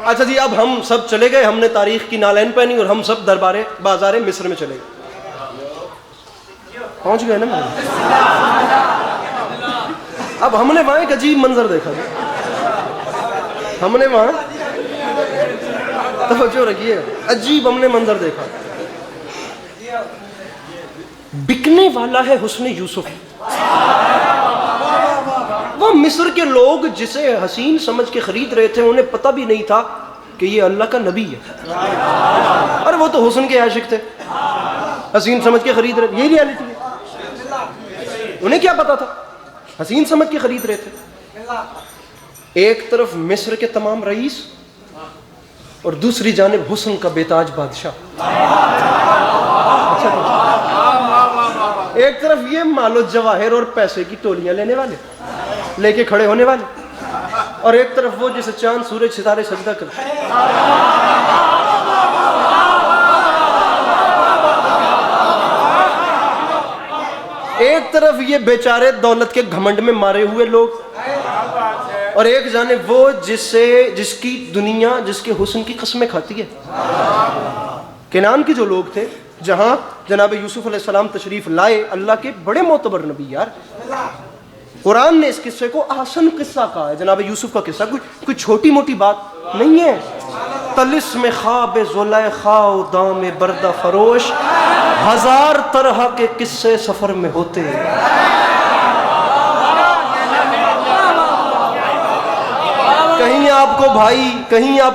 اچھا جی اب ہم سب چلے گئے, ہم نے تاریخ کی نالین پہنی اور ہم سب دربارے بازار مصر میں چلے گئے. پہنچ گئے نا. اب ہم نے وہاں ایک عجیب منظر دیکھا. ہم نے وہاں توجہ رکھیے, عجیب ہم نے منظر دیکھا. بکنے والا ہے حسن یوسف. وہ مصر کے لوگ جسے حسین سمجھ کے خرید رہے تھے انہیں پتہ بھی نہیں تھا کہ یہ اللہ کا نبی ہے. اور وہ تو حسن کے عاشق تھے, حسین سمجھ کے خرید رہے. یہی ریالٹی ہے. انہیں کیا پتا تھا, حسین سمجھ کے خرید رہے تھے. ایک طرف مصر کے تمام رئیس اور دوسری جانب حسن کا بیتاج بادشاہ. ایک طرف یہ مال و جواہر اور پیسے کی ٹولیاں لینے والے, لے کے کھڑے ہونے والے, اور ایک طرف وہ جسے چاند سورج ستارے سجدہ کرتے. ایک طرف یہ بیچارے دولت کے گھمنڈ میں مارے ہوئے لوگ, اور ایک جانب وہ جس کی دنیا جس کے حسن کی قسمیں کھاتی ہے. کنعان کے جو لوگ تھے جہاں جناب یوسف علیہ السلام تشریف لائے, اللہ کے بڑے معتبر نبی یار. قرآن نے اس قصے کو احسن قصہ کہا ہے. جناب یوسف کا قصہ کوئی چھوٹی موٹی بات نہیں ہے. طلسم خواب زلیخا و دام بردہ فروش, 1000 طرح کے قصے سفر میں ہوتے ہیں. کہیں آپ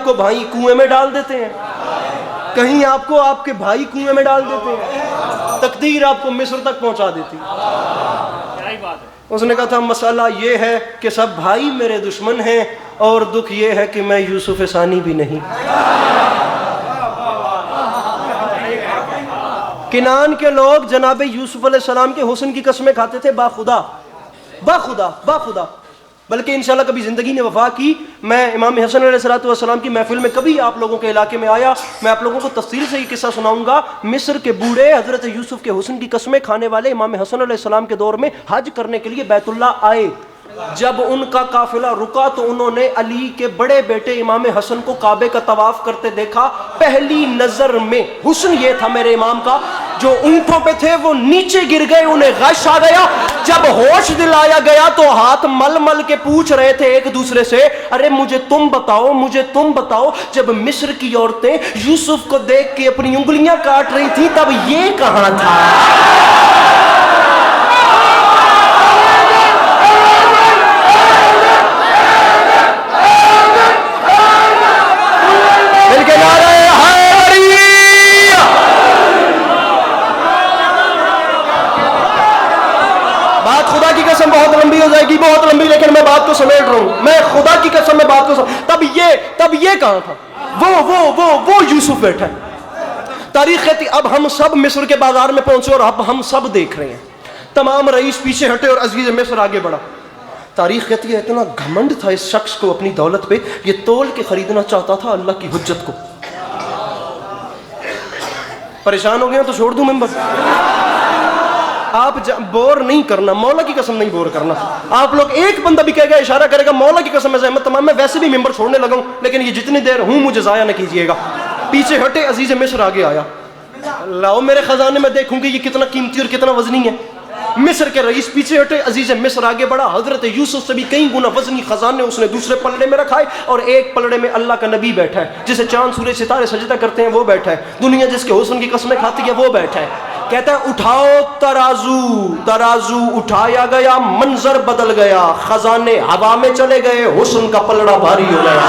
کو بھائی کنویں میں ڈال دیتے ہیں, کہیں آپ کو آپ کے بھائی کنویں میں ڈال دیتے ہیں, تقدیر آپ کو مصر تک پہنچا دیتی. اس نے کہا تھا مسئلہ یہ ہے کہ سب بھائی میرے دشمن ہیں, اور دکھ یہ ہے کہ میں یوسف ثانی بھی نہیں. کنعان کے لوگ جناب یوسف علیہ السلام کے حسن کی قسمیں کھاتے تھے باخدا باخدا باخدا. بلکہ انشاءاللہ کبھی زندگی نے وفا کی, میں امام حسن علیہ السلام کی محفل میں کبھی آپ لوگوں کے علاقے میں آیا, میں آپ لوگوں کو تفصیل سے یہ قصہ سناؤں گا. مصر کے بوڑھے حضرت یوسف کے حسن کی قسمیں کھانے والے امام حسن علیہ السلام کے دور میں حج کرنے کے لیے بیت اللہ آئے. جب ان کا قافلہ رکا تو انہوں نے علی کے بڑے بیٹے امام حسن کو کعبے کا طواف کرتے دیکھا. پہلی نظر میں حسن یہ تھا میرے امام کا, جو اونٹوں پہ تھے وہ نیچے گر گئے, انہیں غش آ گیا. جب ہوش دلایا گیا تو ہاتھ مل مل کے پوچھ رہے تھے ایک دوسرے سے, ارے مجھے تم بتاؤ, مجھے تم بتاؤ, جب مصر کی عورتیں یوسف کو دیکھ کے اپنی انگلیاں کاٹ رہی تھی تب یہ کہاں تھا؟ خدا کی قسم بہت لمبی ہو جائے گی, بہت لمبی, لیکن میں بات کو سمیٹ رہا ہوں. میں خدا کی قسم میں بات کو تب یہ کہاں تھا؟ وہ یوسف بیٹھا ہے. تاریخ کہتی اب ہم سب مصر کے بازار میں پہنچے اور اب ہم سب دیکھ رہے ہیں. تمام رئیس پیچھے ہٹے اور عزیز مصر آگے بڑھا. تاریخ کہتی ہے اتنا گھمنڈ تھا اس شخص کو اپنی دولت پہ, یہ تول کے خریدنا چاہتا تھا اللہ کی حجت کو. پریشان ہو گیا تو چھوڑ دوں ممبر؟ آپ بور نہیں کرنا, مولا کی قسم نہیں بور کرنا. آپ لوگ ایک بندہ بھی کہے گا, اشارہ کرے گا, مولا کی قسم میں زحمت تمام, میں ویسے بھی ممبر چھوڑنے لگا ہوں, لیکن یہ جتنی دیر ہوں مجھے ضائع نہ کیجیے گا. پیچھے ہٹے, عزیز مصر آگے آیا. لاؤ میرے خزانے میں دیکھوں گی یہ کتنا قیمتی اور کتنا وزنی ہے. مصر کے رئیس پیچھے ہٹے, عزیز مصر آگے بڑھا. حضرت یوسف سے بھی کئی گنا وزنی خزانے اس نے دوسرے پلڑے میں رکھائے, اور ایک پلڑے میں اللہ کا نبی بیٹھا ہے جسے چاند سورج ستارے سجدہ کرتے ہیں وہ بیٹھا ہے. دنیا جس کے حسن کی قسمیں کھاتی ہے وہ بیٹھا ہے. کہتا ہے اٹھاؤ ترازو, ترازو اٹھایا گیا, منظر بدل گیا, خزانے ہوا میں چلے گئے, حسن کا پلڑا بھاری ہو گیا.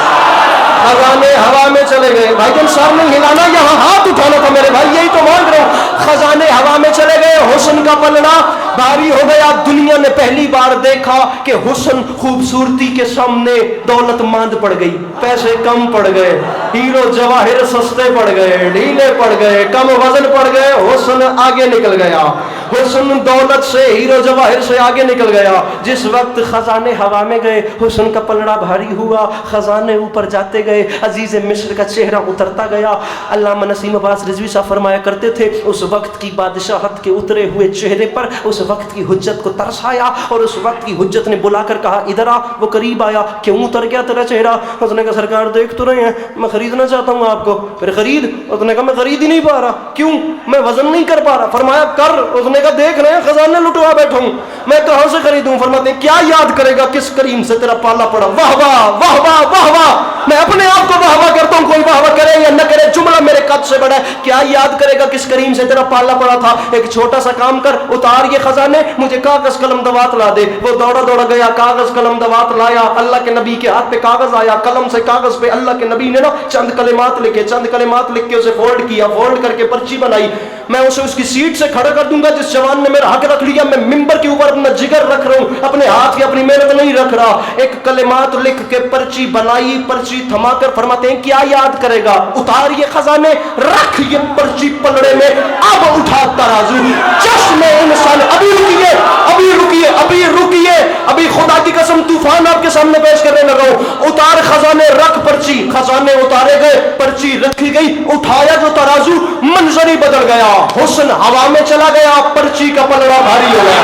خزانے ہوا میں چلے گئے. بھائی جان سر نہیں ہلانا, یہاں ہاتھ اٹھانا تھا میرے بھائی, یہی تو مانگ رہے ہوں. خزانے ہوا میں چلے گئے, حسن کا پلڑا بھاری ہو گیا. دنیا نے پہلی بار دیکھا کہ حسن خوبصورتی کے سامنے دولت ماند پڑ گئی, پیسے کم پڑ گئے, ہیرو جواہر سستے پڑ گئے, ڈھیلے پڑ گئے, کم وزن پڑ گئے, حسن آگے نکل گیا. حسن دولت سے, ہیرو جواہر سے آگے نکل گیا. جس وقت خزانے ہوا میں گئے, حسن کا پلڑا بھاری ہوا, خزانے اوپر جاتے گئے, عزیز مصر کا چہرہ اترتا گیا. علامہ نسیم عباس رضوی صاحب فرمایا کرتے تھے, اس وقت کی بادشاہت کے اترے ہوئے چہرے پر اس وقت کی حجت کو ترس آیا, اور اس وقت کی حجت نے بلا کر کہا ادھر آ. وہ قریب آیا, کیوں اتر گیا تیرا چہرہ؟ اس نے کہا سرکار دیکھ تو رہے ہیں, میں خریدنا چاہتا ہوں آپ کو. پھر خرید؟ اس نے کہا میں خرید ہی نہیں پا رہا. کیوں؟ میں وزن نہیں کر پا رہا. فرمایا کر. اس نے کہا دیکھ رہے ہیں خزانے لٹوا بیٹھا ہوں, میں کہاں سے خریدوں؟ فرماتے ہیں کیا یاد کرے گا کس کریم سے تیرا پالا پڑا. واہ واہ واہ واہ واہ واہ. میں اپنے آپ کو واہ واہ کرتا ہوں, کوئی واہ واہ کرے یا نہ کرے, جملہ میرے قد سے بڑا ہے. کیا یاد کرے گا کس کریم سے تیرا پالا پڑا تھا؟ ایک چھوٹا سا کام کر, اتار یہ خزانے, مجھے کاغذ قلم دوات لا دے. وہ دوڑا دوڑا گیا, کاغذ قلم دوات لایا. اللہ کے نبی کے ہاتھ پہ کاغذ آیا, قلم سے کاغذ پہ اللہ کے نبی نے نا چند کلمات لکھے, چند کلمات لکھ کے اسے فولڈ کیا, فولڈ کر کے پرچی بنائی. میں اسے اس کی سیٹ سے کھڑا کر دوں گا جس جوان نے میرا حق رکھ لیا. میں ممبر کے اوپر اپنا جگر رکھ رہا ہوں, اپنے ہاتھ کی اپنی محنت نہیں رکھ رہا. ایک کلمات لکھ کے پرچی بنائی, پرچی تھما کر فرماتے ہیں کیا یاد کرے گا؟ اتار یہ خزانے, رکھ یہ پرچی پلڑے میں, اب اٹھا ترازو. چشم انسان, ابھی رکیے, ابھی رکیے, ابھی رکیے, ابھی خدا کی قسم طوفان آپ کے سامنے پیش کرنے لگا ہوں. اتار خزانے, رکھ پرچی. خزانے اتارے گئے, پرچی رکھی گئی, اٹھایا جو ترازو, منظر ہی بدل گیا. حسن ہوا میں چلا گیا, پرچی کا پلڑا بھاری ہو گیا.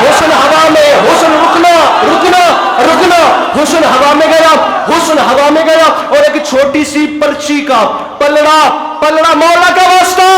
حسن ہوا میں, حسن رکنا رکنا رکنا, حسن ہوا میں گیا, حسن ہوا میں گیا, اور ایک چھوٹی سی پرچی کا پلڑا, پلڑا مولا کا واسطہ,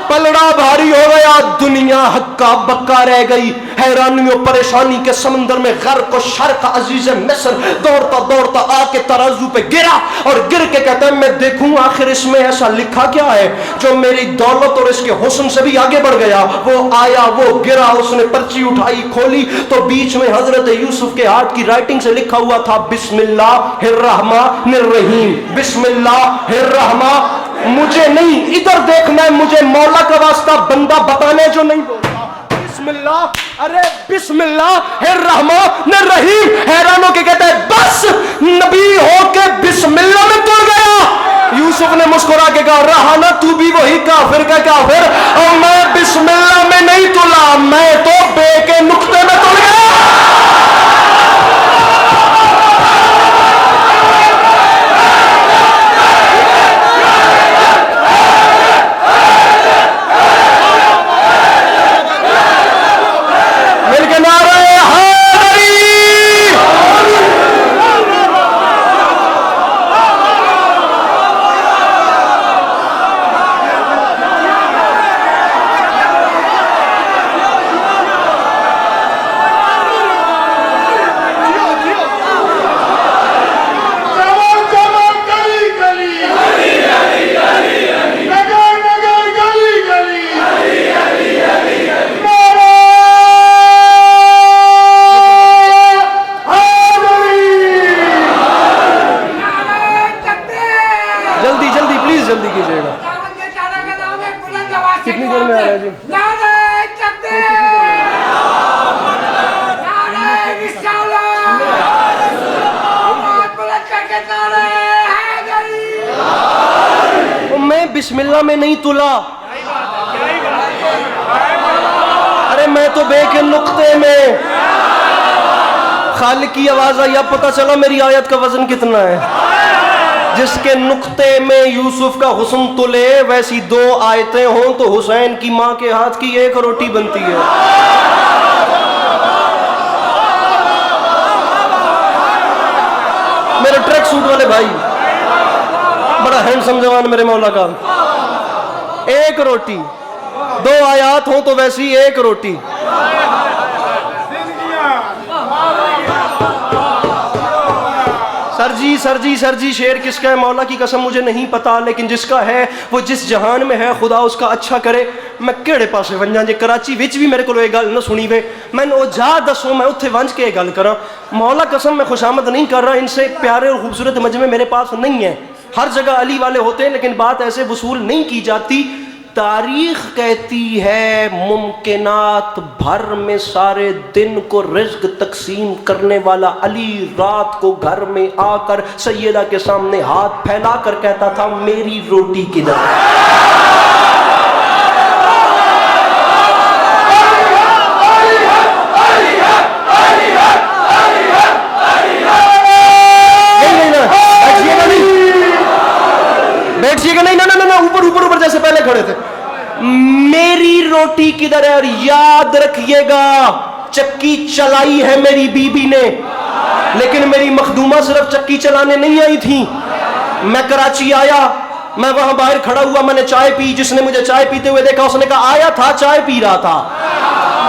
پلڑا بھاری ہو گیا. دنیا ہکا بکا رہ گئی, حیرانیوں پریشانی کے سمندر میں غرق و شرق. عزیز مصر دوڑتا دوڑتا آ کے ترازو پہ گرا, اور گر کے کہتا ہے میں دیکھوں آخر اس میں ایسا لکھا کیا ہے جو میری دولت اور اس کے حسن سے بھی آگے بڑھ گیا. وہ آیا, وہ گرا, اس نے پرچی اٹھائی, کھولی تو بیچ میں حضرت یوسف کے ہاتھ کی رائٹنگ سے لکھا ہوا تھا بسم اللہ الرحمن الرحیم, بسم اللہ الرحمن. مجھے نہیں ادھر دیکھنا ہے, مجھے مولا کا واسطہ بندہ بتانے جو نہیں بولتا. بسم اللہ, ارے بسم اللہ الرحمن الرحیم. حیرانوں کے کہتا ہے بس نبی ہو کے بسم اللہ میں تل گیا. یوسف نے مسکرا کے کہا رہا نا تو بھی وہی کافر کا کافر, اور میں بسم اللہ میں نہیں تلا, میں تو بے کے نقطے میں تل گیا. بسم اللہ میں نہیں تلا. ارے میں تو بے کے نقطے میں. خالق کی آواز آئی, اب پتہ چلا میری آیت کا وزن کتنا ہے. جس کے نقطے میں یوسف کا حسن تلے, ویسی 2 آیتیں ہوں تو حسین کی ماں کے ہاتھ کی 1 روٹی بنتی ہے. میرے ٹریک سوٹ والے بھائی, بڑا ہینڈسم جوان میرے مولا کا, 1 روٹی, 2 آیات ہوں تو ویسی 1 روٹی. سر جی شعر کس کا ہے مولا کی قسم مجھے نہیں پتا, لیکن جس کا ہے وہ جس جہان میں ہے خدا اس کا اچھا کرے. میں کیڑے پاسے ونجاں جے کراچی وچ بھی میرے کو یہ گل نہ سنی وے, میں او جا دسو میں اتھے ونج کے گل کراں. مولا قسم میں خوشامد نہیں کر رہا, ان سے پیارے اور خوبصورت مجمع میرے پاس نہیں ہے. ہر جگہ علی والے ہوتے ہیں لیکن بات ایسے وصول نہیں کی جاتی. تاریخ کہتی ہے ممکنات بھر میں سارے دن کو رزق تقسیم کرنے والا علی رات کو گھر میں آ کر سیدہ کے سامنے ہاتھ پھیلا کر کہتا تھا میری روٹی کدھر ہے. بیٹھیے گا نہیں, نہ اوپر جیسے پہلے کھڑے تھے. میری روٹی کدھر ہے. اور یاد رکھیے گا چکی چلائی ہے میری بیوی نے, لیکن میری مخدومہ صرف چکی چلانے نہیں آئی تھی. میں کراچی آیا, میں وہاں باہر کھڑا ہوا, میں نے چائے پی. جس نے مجھے چائے پیتے ہوئے دیکھا اس نے کہا آیا تھا چائے پی رہا تھا.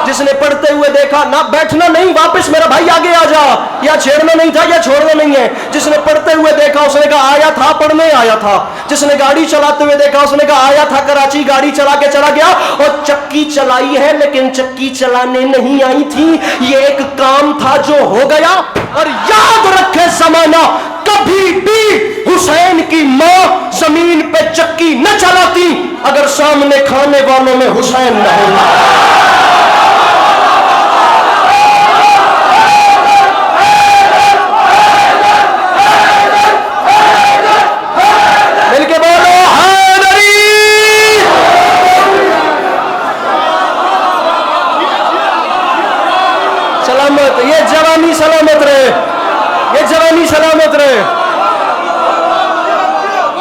جس نے پڑھتے ہوئے دیکھا, نہ بیٹھنا نہیں, واپس میرا بھائی آگے آ جا, یا چھیڑنا نہیں تھا یا چھوڑنا نہیں ہے. جس نے پڑھتے ہوئے دیکھا اس نے کہا آیا تھا پڑھنے آیا تھا. جس نے گاڑی چلاتے ہوئے دیکھا اس نے کہا آیا تھا کراچی گاڑی چلا کے چلا گیا. اور چکی چلائی ہے لیکن چکی چلانے نہیں آئی تھی, یہ ایک کام تھا جو ہو گیا. اور یاد رکھے زمانہ, کبھی بھی حسین کی ماں زمین پہ چکی نہ چلاتی اگر سامنے کھانے والوں میں حسین نہ ہوتا. یہ جوانی سلامت رہے, یہ جوانی سلامت رہے.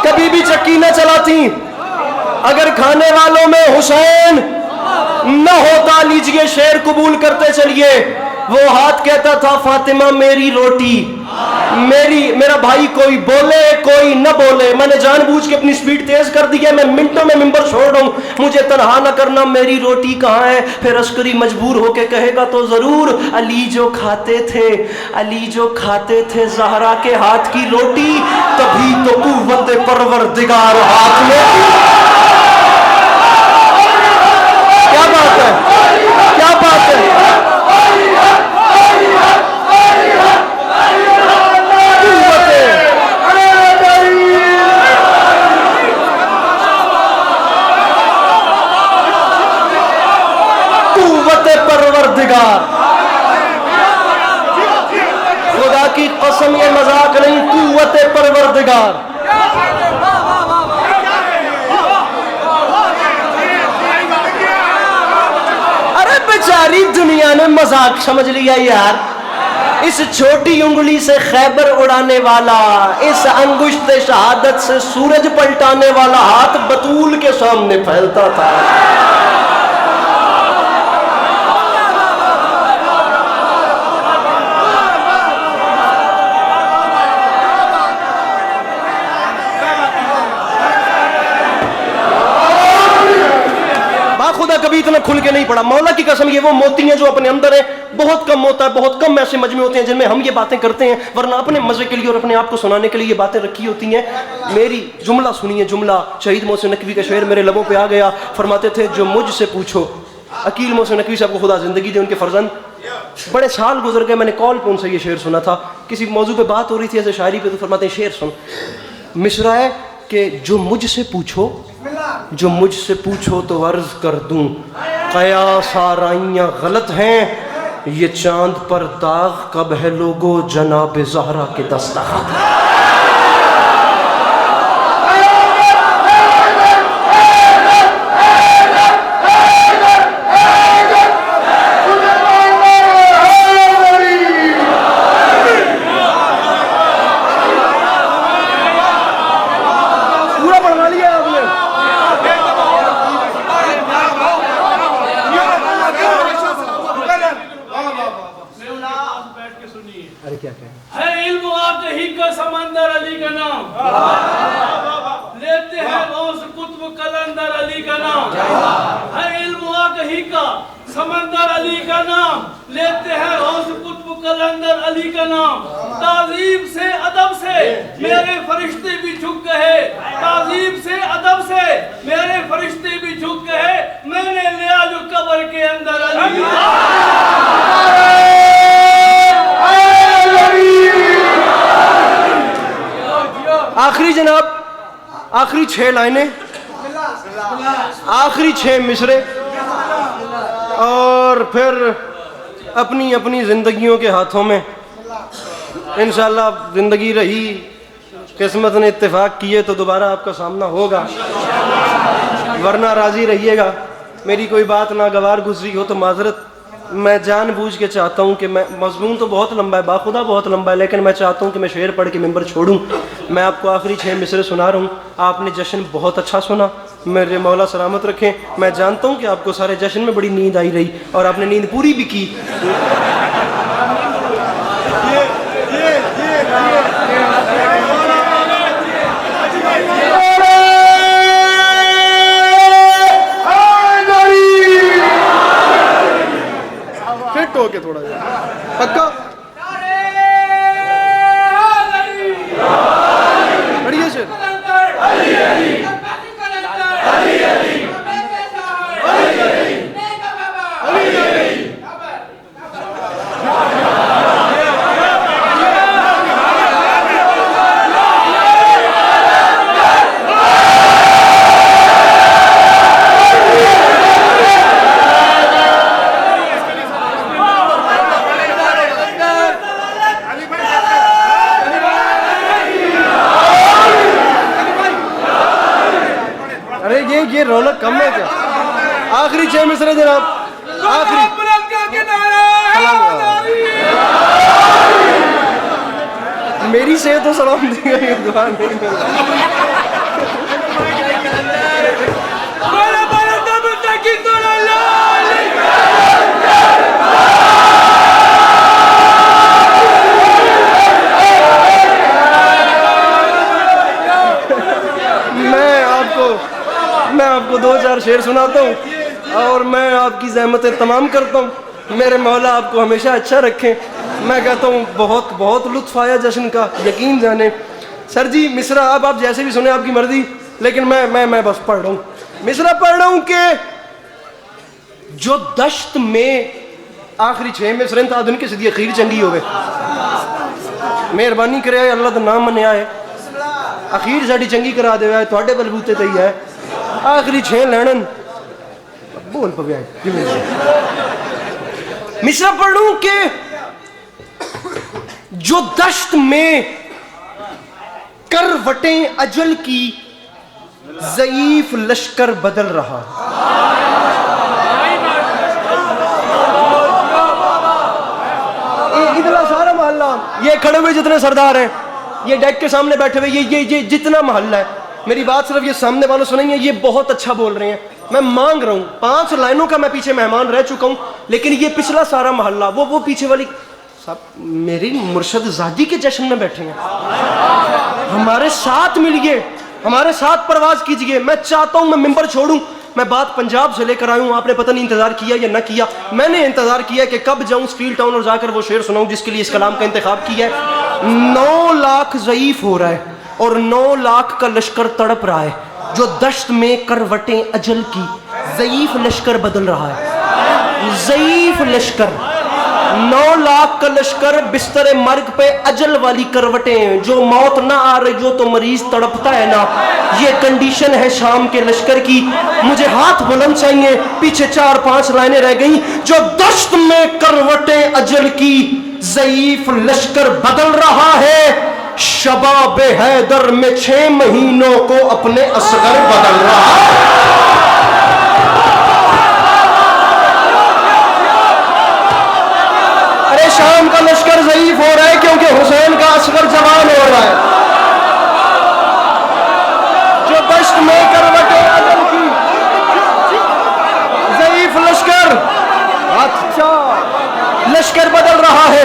کبھی بھی چکی نہ چلاتی اگر کھانے والوں میں حسین نہ ہوتا. لیجئے شعر قبول کرتے چلیے. وہ ہاتھ کہتا تھا فاطمہ میری روٹی, میرا بھائی کوئی بولے کوئی نہ بولے. میں نے جان بوجھ کے اپنی سپیڈ تیز کر دی ہے, میں منٹوں میں ممبر چھوڑ رہا ہوں, مجھے تنہا نہ کرنا. میری روٹی کہاں ہے؟ پھر عسکری مجبور ہو کے کہے گا تو ضرور, علی جو کھاتے تھے زہرا کے ہاتھ کی روٹی, تبھی تو قوت پروردگار ہاتھ میں. کیا بات ہے, کیا بات ہے. پروردگار, خدا کی قسم یہ مذاق نہیں, قوت پروردگار. ارے بیچاری دنیا نے مذاق سمجھ لیا یار. اس چھوٹی انگلی سے خیبر اڑانے والا, اس انگشت شہادت سے سورج پلٹانے والا ہاتھ بطول کے سامنے پھیلتا تھا. خدا کبھی اتنا کھل کے نہیں پڑا. مولا کی قسم یہ وہ موتی ہیں جو اپنے اندر ہیں, بہت کم ہوتا ہے, بہت کم ایسے مجمع ہوتے ہیں جن میں ہم یہ باتیں کرتے ہیں, ورنہ اپنے مزے کے لیے اور اپنے آپ کو سنانے کے لیے یہ باتیں رکھی ہوتی ہیں. میری جملہ سنیے, جملہ شہید محسن نقوی کا شعر میرے لبوں پہ آ گیا. فرماتے تھے جو مجھ سے پوچھو. عقیل محسن نقوی صاحب کو خدا زندگی دے, ان کے فرزند بڑے سال گزر گئے. میں نے کال پہ ان سے یہ شعر سنا تھا, کسی موضوع پہ بات ہو رہی تھی ایسے شاعری پہ, تو فرماتے ہیں شعر سن. مصرع ہے کہ جو مجھ سے پوچھو تو عرض کر دوں, قیاس آرائیاں غلط ہیں, یہ چاند پر داغ کب ہے لوگو جناب زہرا کے دستخط. ہے کیا کہیں؟ ہے علم واقعی کا سمندر علی کا نام، لیتے ہیں غوث قطب قلندر علی کا نام، ہے علم واقعی کا سمندر علی کا نام، لیتے ہیں غوث قطب قلندر علی کا نام۔ تعظیم سے ادب سے میرے فرشتے بھی جھک گئے، تعظیم سے ادب سے میرے فرشتے بھی جھک گئے، میں نے لیا جو قبر کے اندر علی۔ آخری جناب، آخری 6 لائنیں، آخری 6 مصرے، اور پھر اپنی اپنی زندگیوں کے ہاتھوں میں انشاءاللہ زندگی رہی، قسمت نے اتفاق کیے تو دوبارہ آپ کا سامنا ہوگا، ورنہ راضی رہیے گا۔ میری کوئی بات ناگوار گزری ہو تو معذرت، میں جان بوجھ کے چاہتا ہوں کہ میں، مضمون تو بہت لمبا ہے، باخدا بہت لمبا ہے، لیکن میں چاہتا ہوں کہ میں شعر پڑھ کے ممبر چھوڑوں۔ میں آپ کو آخری 6 مصرے سنا رہا ہوں۔ آپ نے جشن بہت اچھا سنا، میرے مولا سلامت رکھیں۔ میں جانتا ہوں کہ آپ کو سارے جشن میں بڑی نیند آئی رہی اور آپ نے نیند پوری بھی کی۔ فٹ ہو کے تھوڑا جا پکا بڑھیا سے یہ رونق کم ہے کیا؟ آخری 6 مصرے جناب، آخری۔ میری صحت تو سلام دی گئی، دعا نہیں میں آپ کو 2-4 شعر سناتا ہوں اور میں آپ کی زحمتیں تمام کرتا ہوں۔ میرے مولا آپ کو ہمیشہ اچھا رکھیں۔ میں کہتا ہوں بہت بہت لطف آیا جشن کا، یقین جانیں۔ سر جی مصرع اب آپ جیسے بھی سنیں، آپ کی مرضی، لیکن میں بس پڑھ رہا ہوں، مصرع پڑھ رہا ہوں کہ جو دشت میں آخری 6 مصرے تعدن کے صدی اخیر چنگی ہوئے، مہربانی کرے اللہ دا نام منیا ہے، اخیر ساڑی چنگی کرا دے ہے، تھوڑے بلبوتے تے ہی ہے۔ آخری 6 لینن بول پہ آئے مصرع پڑھوں کہ جو دشت میں کروٹیں اجل کی ضعیف لشکر بدل رہا۔ ادھر سارا محلہ، یہ کھڑے ہوئے جتنے سردار ہیں، یہ ڈیک کے سامنے بیٹھے ہوئے، یہ جتنا محلہ ہے، میری بات صرف یہ سامنے والوں سنیں گے، یہ بہت اچھا بول رہے ہیں۔ میں مانگ رہا ہوں 5 لائنوں کا، میں پیچھے مہمان رہ چکا ہوں، لیکن یہ پچھلا سارا محلہ، وہ پیچھے والی صاحب میری مرشد زادی کے جشن میں بیٹھے ہیں، ہمارے ساتھ ملیے، ہمارے ساتھ پرواز کیجئے۔ میں چاہتا ہوں میں ممبر چھوڑوں، میں بات پنجاب سے لے کر آیا ہوں، آپ نے پتہ نہیں انتظار کیا یا نہ کیا، میں نے انتظار کیا کہ کب جاؤں اسٹیل ٹاؤن اور جا کر وہ شعر سناؤں جس کے لیے اس کلام کا انتخاب کیا ہے۔ 9 لاکھ ضعیف ہو رہا ہے اور 9 لاکھ کا لشکر تڑپ رہا ہے، جو دشت میں کروٹیں اجل کی ضعیف لشکر بدل رہا ہے۔ ضعیف لشکر، 9 لاکھ کا لشکر بستر مرگ پہ اجل والی کروٹیں، جو موت نہ آ رہی ہو تو مریض تڑپتا ہے نا، یہ کنڈیشن ہے شام کے لشکر کی۔ مجھے ہاتھ بلند چاہیے، پیچھے 4-5 لائنیں رہ گئیں۔ جو دشت میں کروٹیں اجل کی ضعیف لشکر بدل رہا ہے، شباب حیدر میں 6 مہینوں کو اپنے اصغر بدل رہا ہے۔ ارے شام کا لشکر ضعیف ہو رہا ہے کیونکہ حسین کا اصغر جوان ہو رہا ہے۔ جو دشت میں کروٹیں اجل کی ضعیف لشکر، اچھا لشکر بدل رہا ہے،